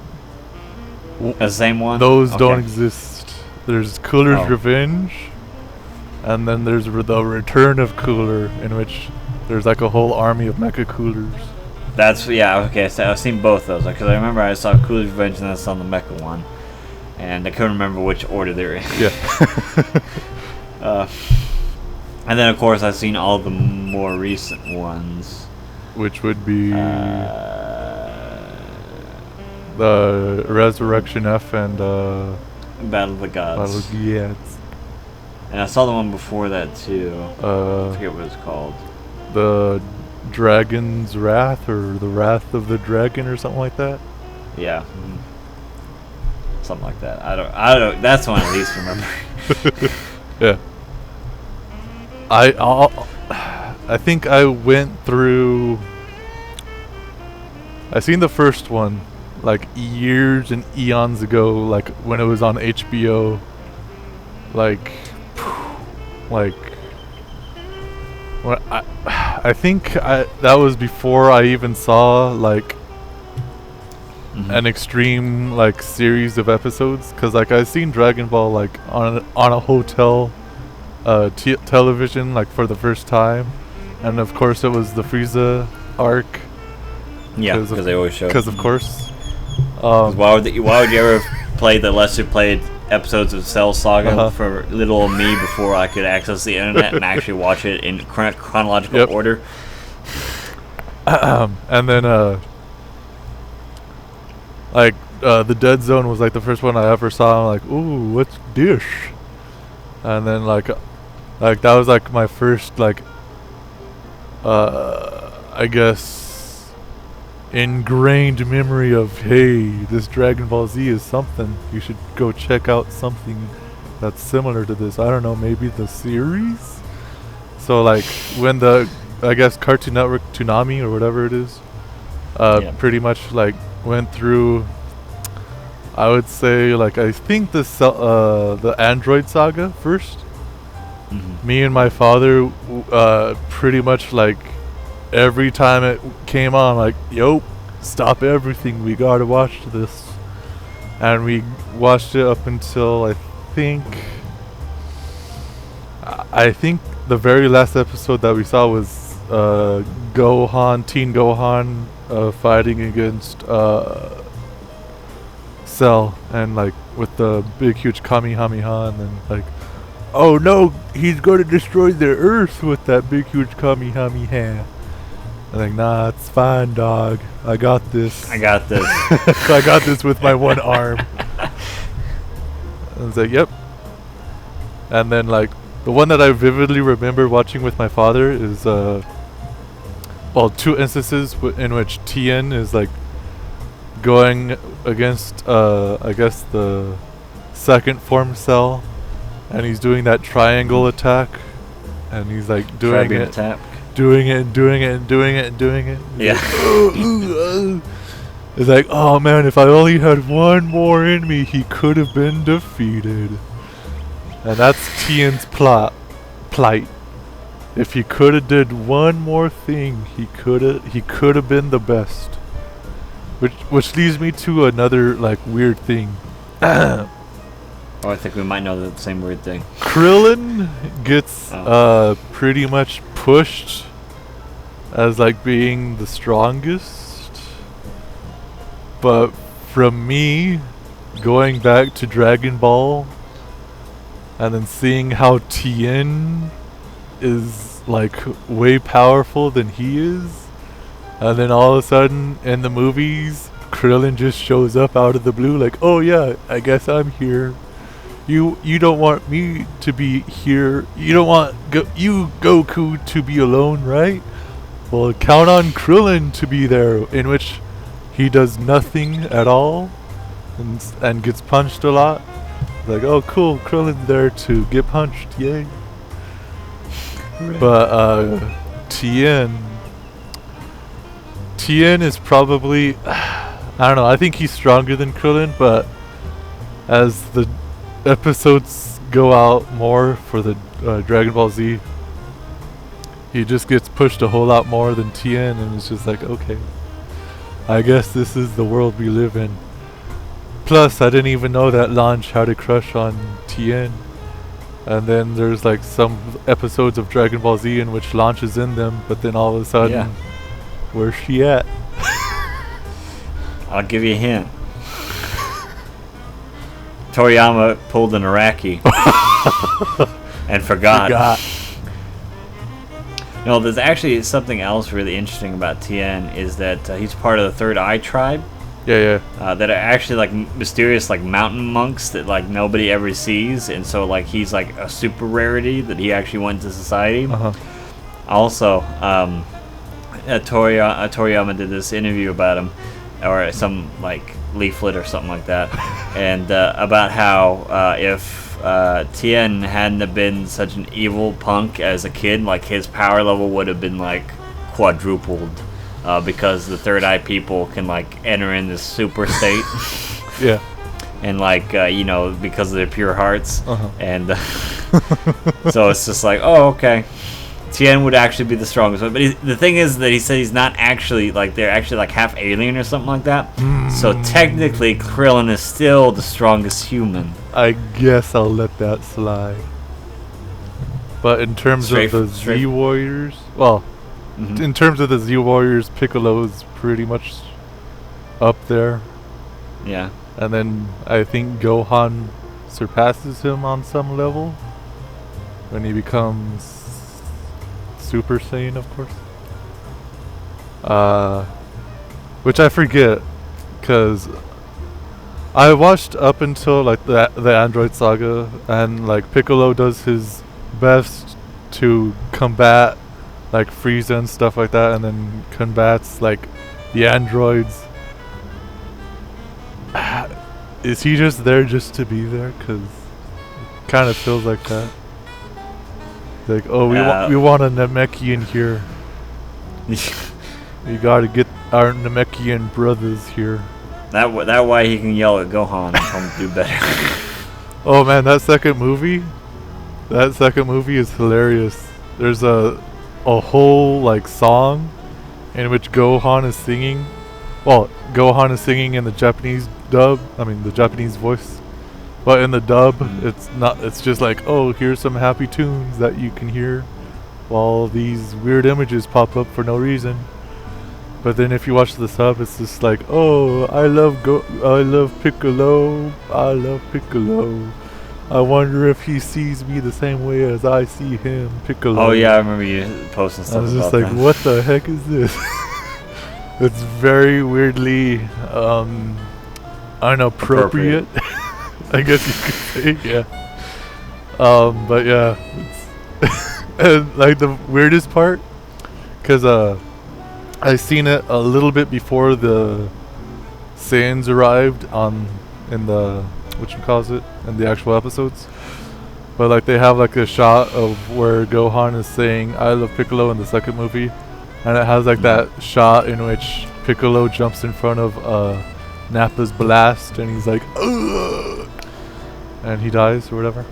the same one?
Those don't exist. There's Cooler's Revenge, and then there's the Return of Cooler, in which there's like a whole army of Mecha Coolers.
That's okay. So I've seen both those, because I remember I saw Cooler's Revenge and then I saw the Mecha one, and I couldn't remember which order they're in.
Yeah.
And then of course I've seen all the more recent ones,
which would be the Resurrection F and
Battle of the Gods. And I saw the one before that too. I forget what it's called.
The Dragon's Wrath, or the Wrath of the Dragon, or something like that.
Yeah. Mm-hmm. Something like that. I don't. That's one I at least remember.
Yeah. I think I went through. I seen the first one like years and eons ago, like when it was on HBO. Like when I think that was before I even saw like an extreme like series of episodes, because like I seen Dragon Ball like on a hotel television like for the first time, and of course it was the Frieza arc.
Yeah, because they always show.
Because of course.
Why would you ever play the lesser played episodes of Cell Saga
Uh-huh.
for little old me before I could access the internet and actually watch it in chronological order.
And then the Dead Zone was like the first one I ever saw. I'm like, ooh, what's dish? And then like that was like my first like I guess ingrained memory of, hey, this Dragon Ball Z is something. You should go check out something that's similar to this. I don't know, maybe the series. So like when the I guess Cartoon Network Toonami or whatever it is, pretty much like went through. I would say like I think the Android Saga first.
Mm-hmm.
Me and my father pretty much like every time it came on, like, yo, stop everything, we gotta watch this. And we watched it up until I think the very last episode that we saw was Teen Gohan fighting against Cell, and like with the big huge Kamehameha, and then like, oh no, he's going to destroy the Earth with that big huge Kamehameha. I'm like, nah, it's fine, dog. I got this.
I got this.
I got this with my one arm. I was like, yep. And then like the one that I vividly remember watching with my father is two instances in which Tien is like going against I guess the second form Cell, and he's doing that triangle attack, and he's like doing it,
attack.
doing it, and doing it, and doing it, and doing it.
Yeah.
It's like, oh man, if I only had one more in me, he could have been defeated. And that's Tien's plight. If he could have did one more thing, he could have been the best. Which leads me to another like weird thing.
Oh, I think we might know the same weird thing.
Krillin gets pretty much pushed as like being the strongest. But from me going back to Dragon Ball and then seeing how Tien is like way powerful than he is, and then all of a sudden in the movies Krillin just shows up out of the blue like, oh yeah, I guess I'm here. You don't want me to be here. You don't want Goku to be alone, right? Well, count on Krillin to be there, in which he does nothing at all and gets punched a lot. Like, oh cool, Krillin's there to get punched, yay. Right. But Tien is probably, I don't know, I think he's stronger than Krillin, but as the episodes go out more for the Dragon Ball Z, he just gets pushed a whole lot more than Tien, and it's just like, okay, I guess this is the world we live in. Plus, I didn't even know that Launch had a crush on Tien. And then there's like some episodes of Dragon Ball Z in which Launch is in them, but then all of a sudden, where's she at?
I'll give you a hint. Toriyama pulled an Araki and forgot. No, there's actually something else really interesting about Tien is that he's part of the Third Eye tribe.
Yeah.
That are actually like mysterious like mountain monks that like nobody ever sees, and so like he's like a super rarity that he actually went to society. Also, Toriyama did this interview about him, or some like leaflet or something like that, and about how if Tien hadn't have been such an evil punk as a kid, like his power level would have been like quadrupled. Because the Third Eye people can like enter in this super state,
Yeah.
and like because of their pure hearts, and so it's just like, oh okay, Tien would actually be the strongest one. But the thing is that he said he's not actually like, they're actually like half alien or something like that. So technically, Krillin is still the strongest human.
I guess I'll let that slide. But in terms of the Z Warriors, well. In terms of the Z Warriors, Piccolo's pretty much up there.
Yeah.
And then I think Gohan surpasses him on some level when he becomes Super Saiyan, of course. Which I forget, because I watched up until like the Android Saga, and like Piccolo does his best to combat like Frieza and stuff like that, and then combats like the androids. Is he just there just to be there? Cause kind of feels like that. Like, oh, we want a Namekian here. We gotta get our Namekian brothers here.
That why he can yell at Gohan and tell him to do better.
Oh man, that second movie is hilarious. There's a whole like song in which Gohan is singing. Well, Gohan is singing in the Japanese dub. I mean, the Japanese voice. But in the dub, it's just like, oh, here's some happy tunes that you can hear while these weird images pop up for no reason. But then if you watch the sub, it's just like, oh, I love Piccolo. I love Piccolo. I wonder if he sees me the same way as I see him, Piccolo.
Oh yeah, I remember you posting stuff.
I was just
about
like,
that.
what the heck is this? It's very weirdly inappropriate. I guess you could say, yeah. But yeah, it's and like the weirdest part, cause I seen it a little bit before the Saiyans arrived in the in the actual episodes. But like they have like a shot of where Gohan is saying "I love Piccolo" in the second movie, and it has like that shot in which Piccolo jumps in front of Nappa's blast, and he's like, ugh, and he dies or whatever.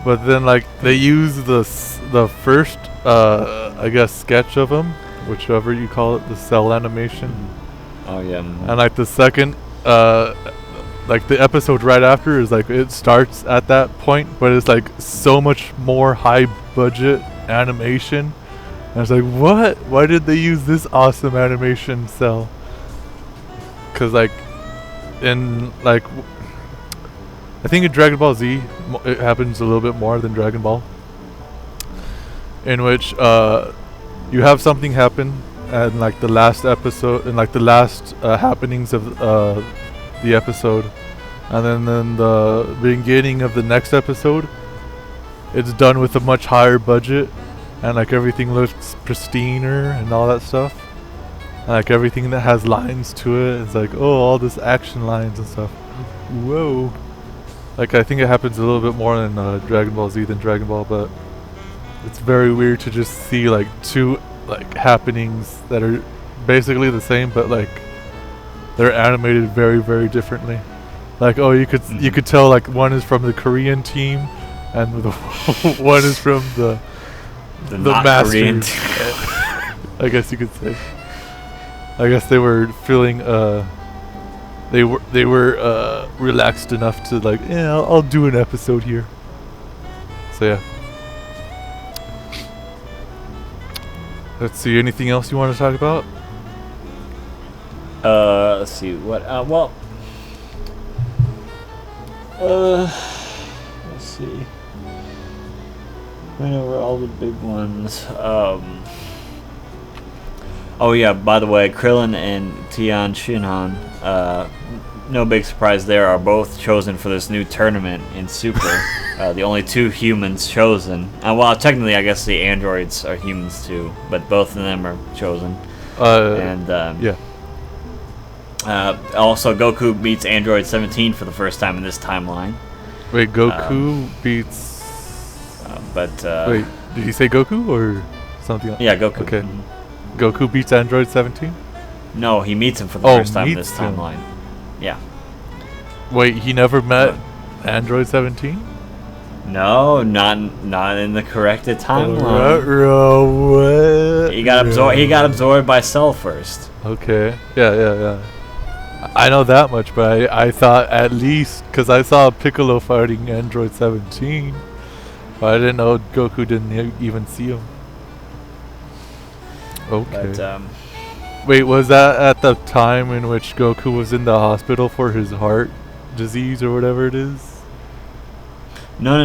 But then like they use the first I guess sketch of him, whichever you call it, the cell animation.
Oh yeah.
And like the second like the episode right after is like it starts at that point, but it's like so much more high budget animation. And I was like, what? Why did they use this awesome animation cell? Cause like in like I think in Dragon Ball Z it happens a little bit more than Dragon Ball, in which you have something happen and like the last episode and like the last happenings of the episode, and then in the beginning of the next episode it's done with a much higher budget, and like everything looks pristiner and all that stuff, and like everything that has lines to it, it's like, oh, all this action lines and stuff. Whoa. Like I think it happens a little bit more in Dragon Ball Z than Dragon Ball, but it's very weird to just see like two like happenings that are basically the same, but like they're animated very, very differently. Like, oh, you could tell like one is from the Korean team, and the one is from the Masters. I guess you could say. I guess they were feeling they were relaxed enough to like, yeah, I'll do an episode here. So yeah. Let's see, anything else you want to talk about?
Let's see what. Let's see. Went over all the big ones. Oh yeah, by the way, Krillin and Tian Shinhan, no big surprise there, are both chosen for this new tournament in Super. The only two humans chosen. Well, technically, I guess the androids are humans too, but both of them are chosen.
Yeah.
Also, Goku beats Android 17 for the first time in this timeline.
Wait, Goku beats... wait, did he say Goku or something else?
Yeah, Goku.
Okay. Goku beats Android 17?
No, he meets him for the first time in this timeline. Yeah.
Wait, he never met Android 17?
No, not in the corrected timeline.
What?
He got absorbed by Cell first.
Okay. Yeah. I know that much, but I thought at least, because I saw Piccolo fighting Android 17, but I didn't know Goku didn't even see him. Okay.
But,
wait, was that at the time in which Goku was in the hospital for his heart? disease or whatever it is?
No.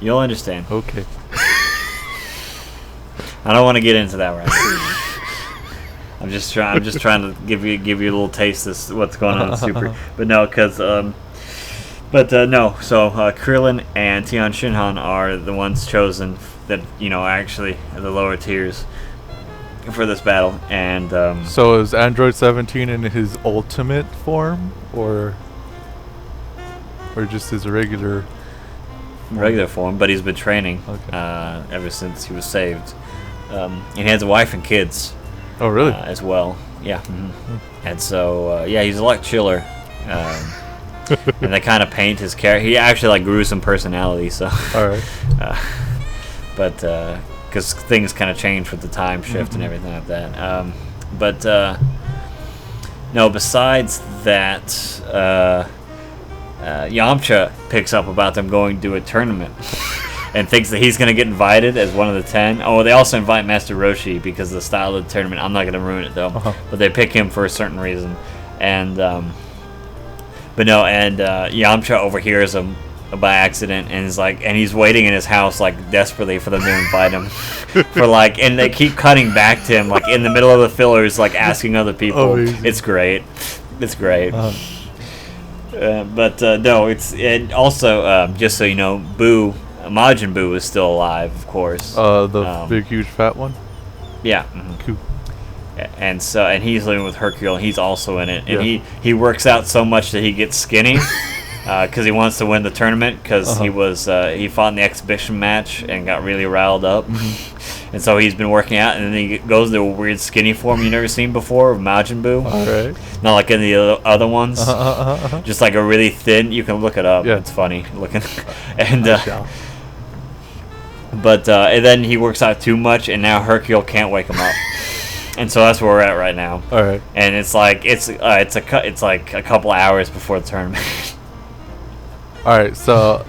You'll understand.
Okay.
I don't want to get into that right now. I'm just trying to give you a little taste of what's going on in Super. But no, because no. So Krillin and Tian Shinhan are the ones chosen that actually are the lower tiers for this battle, and
so is Android 17 in his ultimate form, or just his regular
form? But he's been training ever since he was saved, and he has a wife and kids.
Oh, really?
As well, yeah. Mm-hmm. And so he's a lot chiller, and they kind of paint his character. He actually like grew some personality, so.
All right.
But because things kind of changed with the time shift and everything like that. But no, besides that, Yamcha picks up about them going to a tournament and thinks that he's going to get invited as one of the 10. Oh, they also invite Master Roshi because of the style of the tournament. I'm not going to ruin it, though. But they pick him for a certain reason. And, but no, and Yamcha overhears him by accident and is like, and he's waiting in his house like desperately for them to invite him for like, and they keep cutting back to him like in the middle of the fillers, like asking other people.
Amazing.
It's great. But no, and also just so you know, Majin Buu is still alive, of course.
The big, huge, fat one.
Yeah.
Cool.
And he's living with Hercule, and he's also in it. And he works out so much that he gets skinny. Because he wants to win the tournament, because he fought in the exhibition match and got really riled up, and so he's been working out, and then he goes to a weird skinny form you never seen before of Majin Buu.
All right.
Not like any of the other ones, just like a really thin. You can look it up.
Yeah.
It's funny looking, and and then he works out too much, and now Hercule can't wake him up. And so that's where we're at right now.
All right.
And it's like it's like a couple hours before the tournament.
Alright, so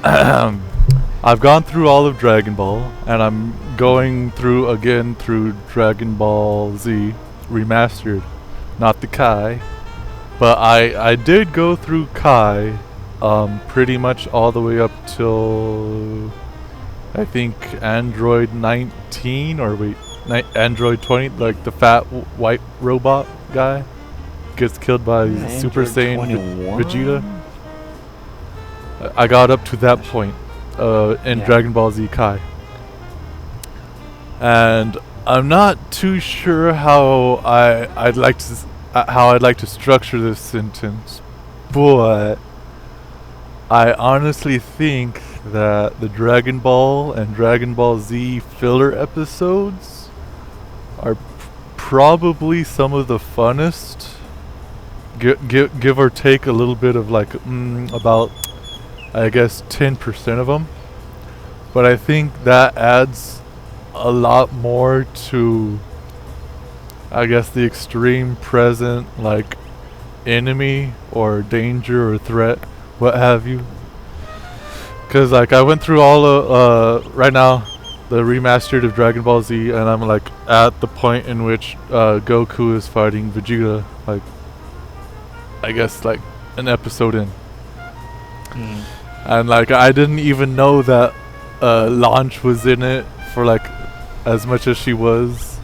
I've gone through all of Dragon Ball, and I'm going through Dragon Ball Z Remastered, not the Kai. But I did go through Kai pretty much all the way up till I think Android 19, or wait, Android 20, like the fat white robot guy gets killed by Super Saiyan
21?
Vegeta. I got up to that point in Dragon Ball Z Kai, and I'm not too sure how I'd like to structure this sentence, but I honestly think that the Dragon Ball and Dragon Ball Z filler episodes are probably some of the funnest. Give or take a little bit of like about, I guess, 10% of them, but I think that adds a lot more to, I guess, the extreme present, like, enemy or danger or threat, what have you. Because, like, I went through all of, right now, the remastered of Dragon Ball Z, and I'm, like, at the point in which Goku is fighting Vegeta, like, I guess, like, an episode in. And like I didn't even know that Launch was in it for like as much as she was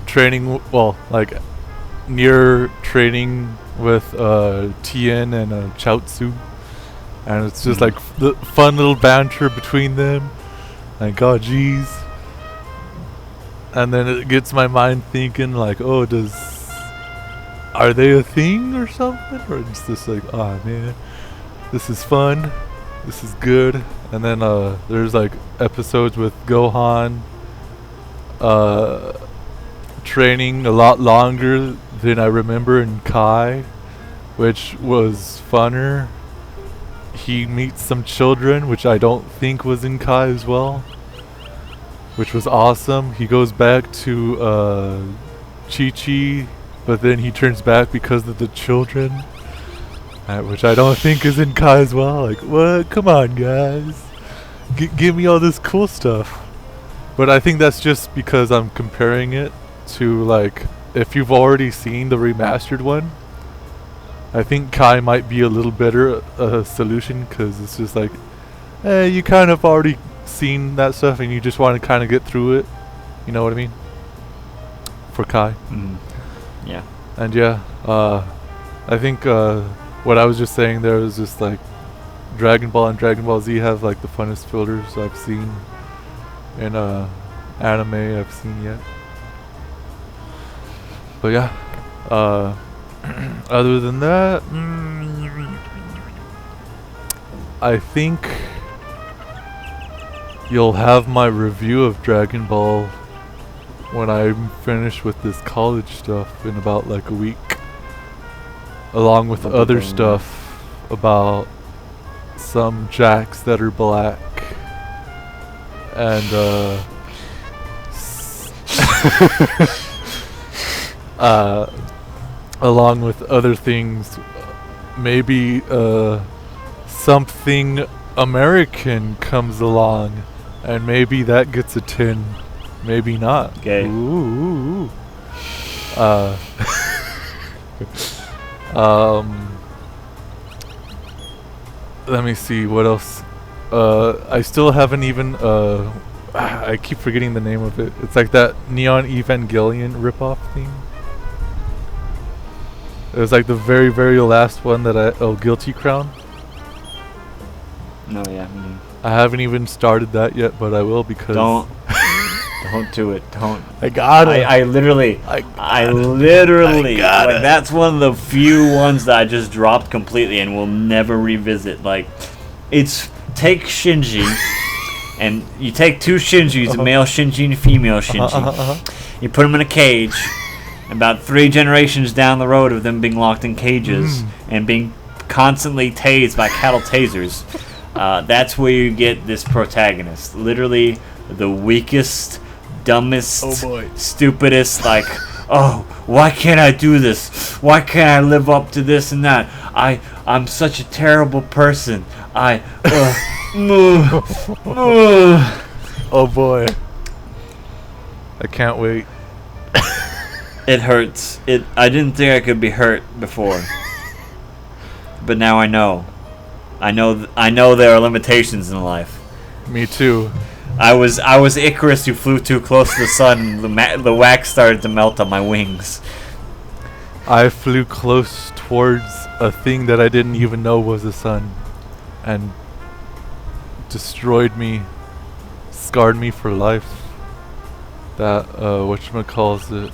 training. Well, like near training with Tien and Chaozu, and it's just like the fun little banter between them. Like, oh geez. And then it gets my mind thinking like, oh, are they a thing or something, or it's just like, oh man, this is fun. This is good. And then there's like episodes with Gohan training a lot longer than I remember in Kai, which was funner. He meets some children, which I don't think was in Kai as well, which was awesome. He goes back to Chi-Chi, but then he turns back because of the children. Which I don't think is in Kai as well. Like, what? Come on, guys. Give me all this cool stuff. But I think that's just because I'm comparing it to, like, if you've already seen the remastered one, I think Kai might be a little better solution, because it's just like, you kind of already seen that stuff and you just want to kind of get through it. You know what I mean? For Kai.
Yeah.
And yeah, I think what I was just saying there was just like Dragon Ball and Dragon Ball Z have like the funnest fillers I've seen in anime I've seen yet. But yeah, other than that, I think you'll have my review of Dragon Ball when I'm finished with this college stuff in about like a week, along with other stuff about some jacks that are black and along with other things, maybe something American comes along and maybe that gets a 10, maybe not.
Okay.
Ooh. Let me see what else. I still haven't even I keep forgetting the name of it. It's like that Neon Evangelion ripoff thing. It was like the very, very last one that Guilty Crown.
No, yeah.
I haven't even started that yet, but I will because
Don't do it. Don't.
I got it.
I literally like that's one of the few ones that I just dropped completely and will never revisit. Like, it's take Shinji and you take two Shinjis, a male Shinji and a female Shinji. You put them in a cage. About 3 generations down the road of them being locked in cages and being constantly tased by cattle tasers, that's where you get this protagonist. Literally the weakest, dumbest, stupidest, like, oh, why can't I do this? Why can't I live up to this and that? I'm such a terrible person.
Oh boy. I can't wait.
It hurts. I didn't think I could be hurt before. But now I know. I know there are limitations in life.
Me too.
I was Icarus who flew too close to the sun. The wax started to melt on my wings.
I flew close towards a thing that I didn't even know was the sun, and destroyed me, scarred me for life. That whatchamacallit.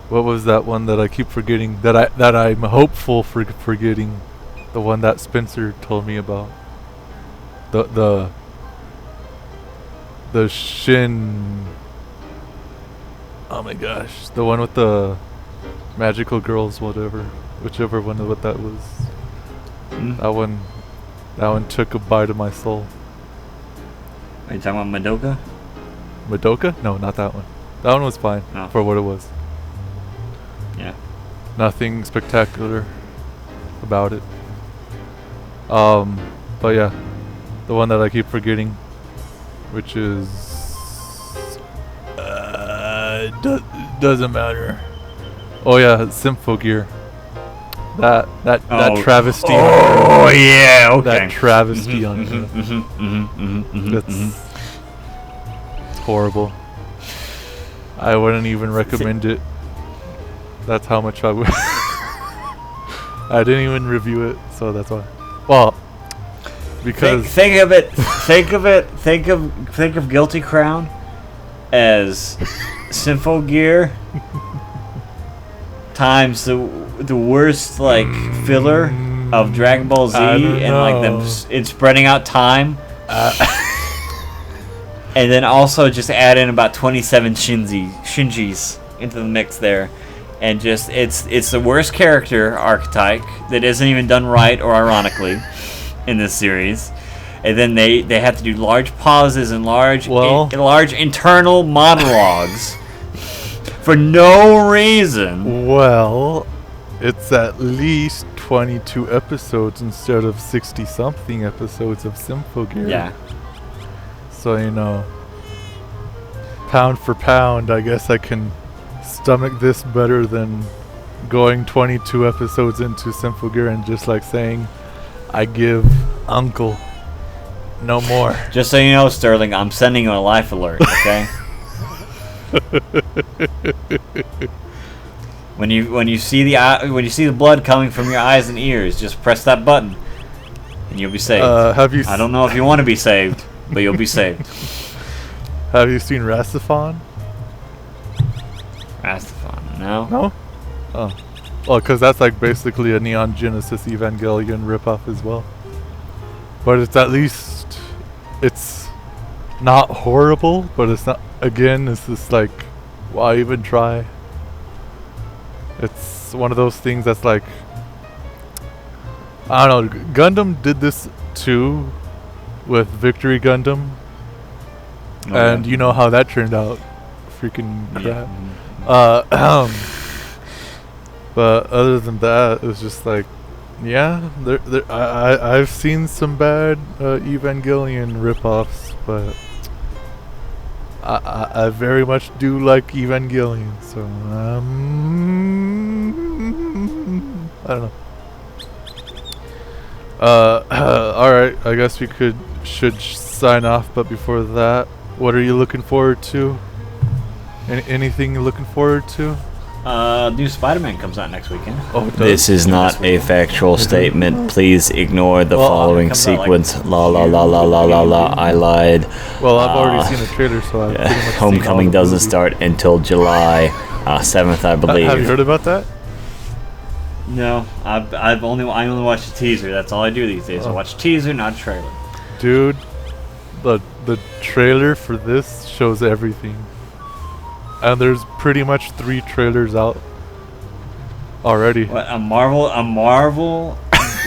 What was that one that I keep forgetting? That I'm hopeful for forgetting. The one that Spencer told me about. The Shin. Oh my gosh, the one with the magical girls, whichever one of what that was. That one took a bite of my soul.
Are you talking about Madoka?
Madoka? No, not that one. That one was fine for what it was.
Yeah.
Nothing spectacular about it. But yeah, the one that I keep forgetting, which is doesn't matter. Oh yeah, Symphogear. That travesty.
Oh yeah, okay.
That travesty on it. That's horrible. I wouldn't even recommend it. That's how much I would. I didn't even review it, so that's why. Well, because
think of Guilty Crown as Symphogear times the worst like filler of Dragon Ball Z, and like them it's spreading out time. And then also just add in about 27 Shinjis into the mix there. And just it's the worst character archetype that isn't even done right or ironically in this series. And then they have to do large pauses and large internal monologues for no reason.
Well, it's at least 22 episodes instead of 60 something episodes of Symphogear.
Yeah.
So, pound for pound, I guess I can stomach this better than going 22 episodes into Simple Gear and just like saying, I give Uncle no more.
Just so you know, Sterling, I'm sending you a life alert, okay? When you see the blood coming from your eyes and ears, just press that button, and you'll be saved. I don't know if you want to be saved, but you'll be saved.
Have you seen Rastafan?
Rastafan, no.
No? Oh. Well, because that's like basically a Neon Genesis Evangelion ripoff as well. But it's at least, it's not horrible, but it's not, again, it's just like, why even try? It's one of those things that's like, I don't know, Gundam did this too with Victory Gundam.
Oh,
and
yeah.
you know how that turned out. Freaking crap.
Yeah.
But other than that, it was just like, yeah, I've seen some bad Evangelion ripoffs, but I very much do like Evangelion, so I don't know. Alright, I guess we should sign off, but before that, what are you looking forward to? Anything you're looking forward to?
New Spider-Man comes out next weekend.
Oh, it does.
This is not a factual statement. Please ignore the following
comes out, like,
sequence. La la la la la la la. I lied.
Well, I've already seen the trailer, so I've pretty much seen all
Homecoming
the
doesn't
movies.
start until July 7th, I believe.
Have you heard about that?
No, I only watch the teaser. That's all I do these days. I watch teaser, not trailer.
Dude, the trailer for this shows everything. And there's pretty much 3 trailers out already.
What, a Marvel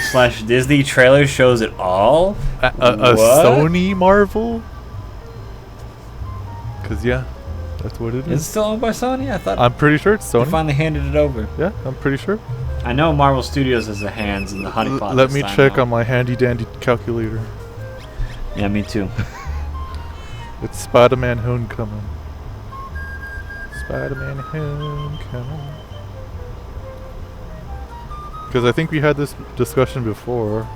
slash Disney trailer shows it all?
A
What?
Sony Marvel? Because, yeah, that's what it
Is it
is.
still owned by Sony? I thought
I'm pretty sure it's
they
Sony.
finally handed it over.
Yeah, I'm pretty sure.
I know Marvel Studios has their hands in the honeypot.
Let
this
me
time,
check
though.
on my handy dandy calculator.
Yeah, me too.
It's Spider-Man Homecoming. Spider-Man Homecoming. Because I think we had this discussion before.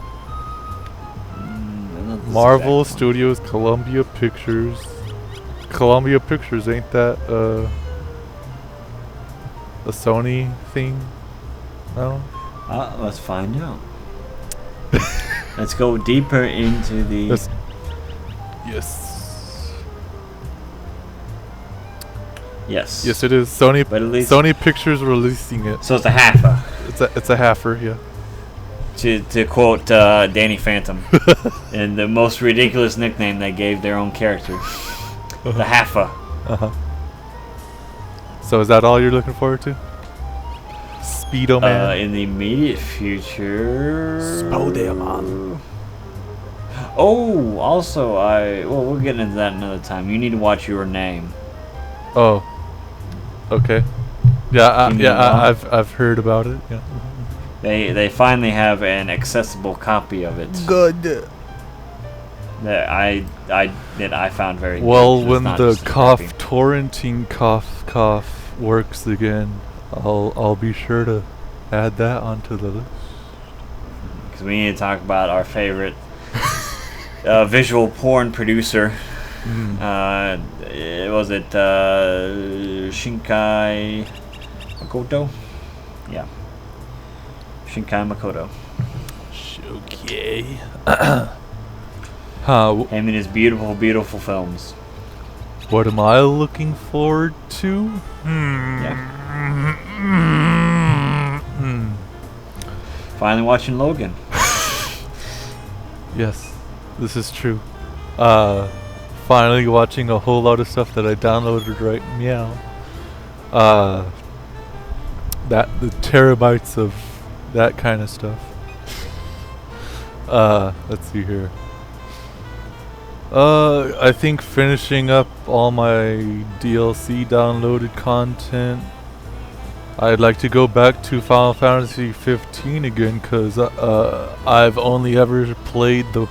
Marvel Studios, Columbia Pictures. Columbia Pictures, ain't that a Sony thing? No?
Let's find out. Let's go deeper into the.
Yes.
Yes.
Yes, it is. Sony.
But at least
Sony Pictures releasing it.
So it's a half.
It's a halfer, yeah.
To quote Danny Phantom, and the most ridiculous nickname they gave their own character, the Haffa.
Uh-huh. So is that all you're looking forward to? Speedo Man.
In the immediate future.
Spider-Man.
Oh, also we'll get into that another time. You need to watch Your Name.
Oh. Okay. Yeah,
You mean
I've heard about it. Yeah.
They finally have an accessible copy of it
Good.
that I found very
Well,
good. It's
when
not
the
just a copy.
torrenting cough works again, I'll be sure to add that onto the list.
Because we need to talk about our favorite visual porn producer. Was it Shinkai Makoto? Yeah. Shinkai Makoto.
Okay.
Him and his beautiful, beautiful films.
What am I looking forward to?
Yeah. Finally watching Logan.
Yes, this is true. Finally watching a whole lot of stuff that I downloaded right now. The terabytes of that kind of stuff. Let's see here. I think finishing up all my DLC downloaded content. I'd like to go back to Final Fantasy 15 again, cause I've only ever played the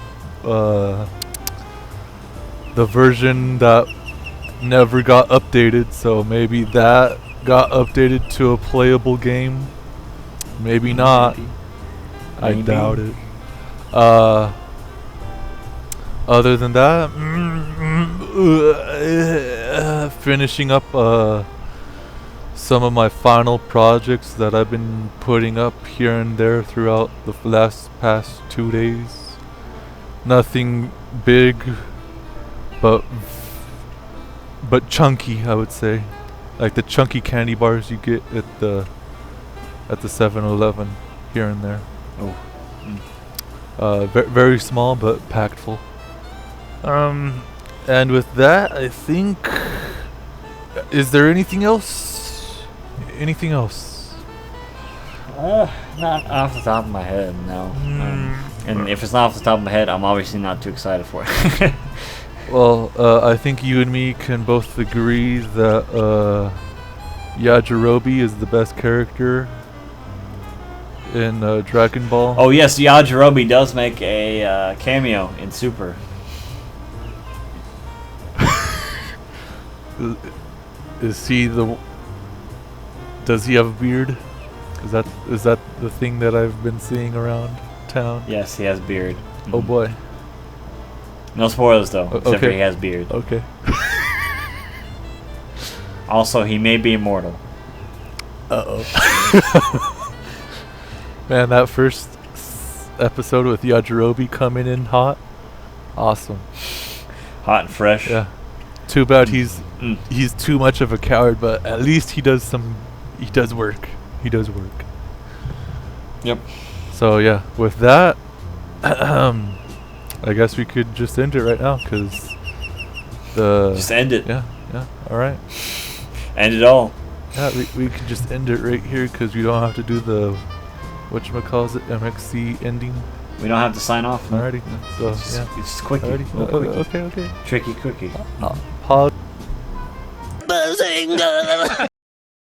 version that never got updated. So maybe that got updated to a playable game. Maybe not. I
Maybe.
doubt it. Other than that, finishing up some of my final projects that I've been putting up here and there throughout the past 2 days. Nothing big, but chunky, I would say, like the chunky candy bars you get at the 7-Eleven here and there.
Oh.
Very small but packed full. And with that, I think, is there anything else? Anything else?
Not off the top of my head, no. And if it's not off the top of my head, I'm obviously not too excited for it.
Well, I think you and me can both agree that Yajirobe is the best character in Dragon Ball.
Oh yes, Yajirobe does make a cameo in Super.
Is he the? Does he have a beard? Is that the thing that I've been seeing around town?
Yes, he has beard.
Oh boy.
No spoilers though, except for
okay.
he has beard.
Okay.
Also, he may be immortal.
Uh-oh. Man, that first episode with Yajirobe coming in hot. Awesome.
Hot and fresh.
Yeah. Too bad he's too much of a coward, but at least he does work. He does work.
Yep.
So yeah, with that, I guess we could just end it right now, cause
Just end it.
Yeah. All right.
End it all.
Yeah, we could just end it right here, cause we don't have to do the whatchamacallit MXC ending.
We don't have to sign off.
Alrighty. So
It's just,
yeah.
it's just quickie.
Alrighty.
Little quickie.
Okay.
Tricky quickie.
Pause.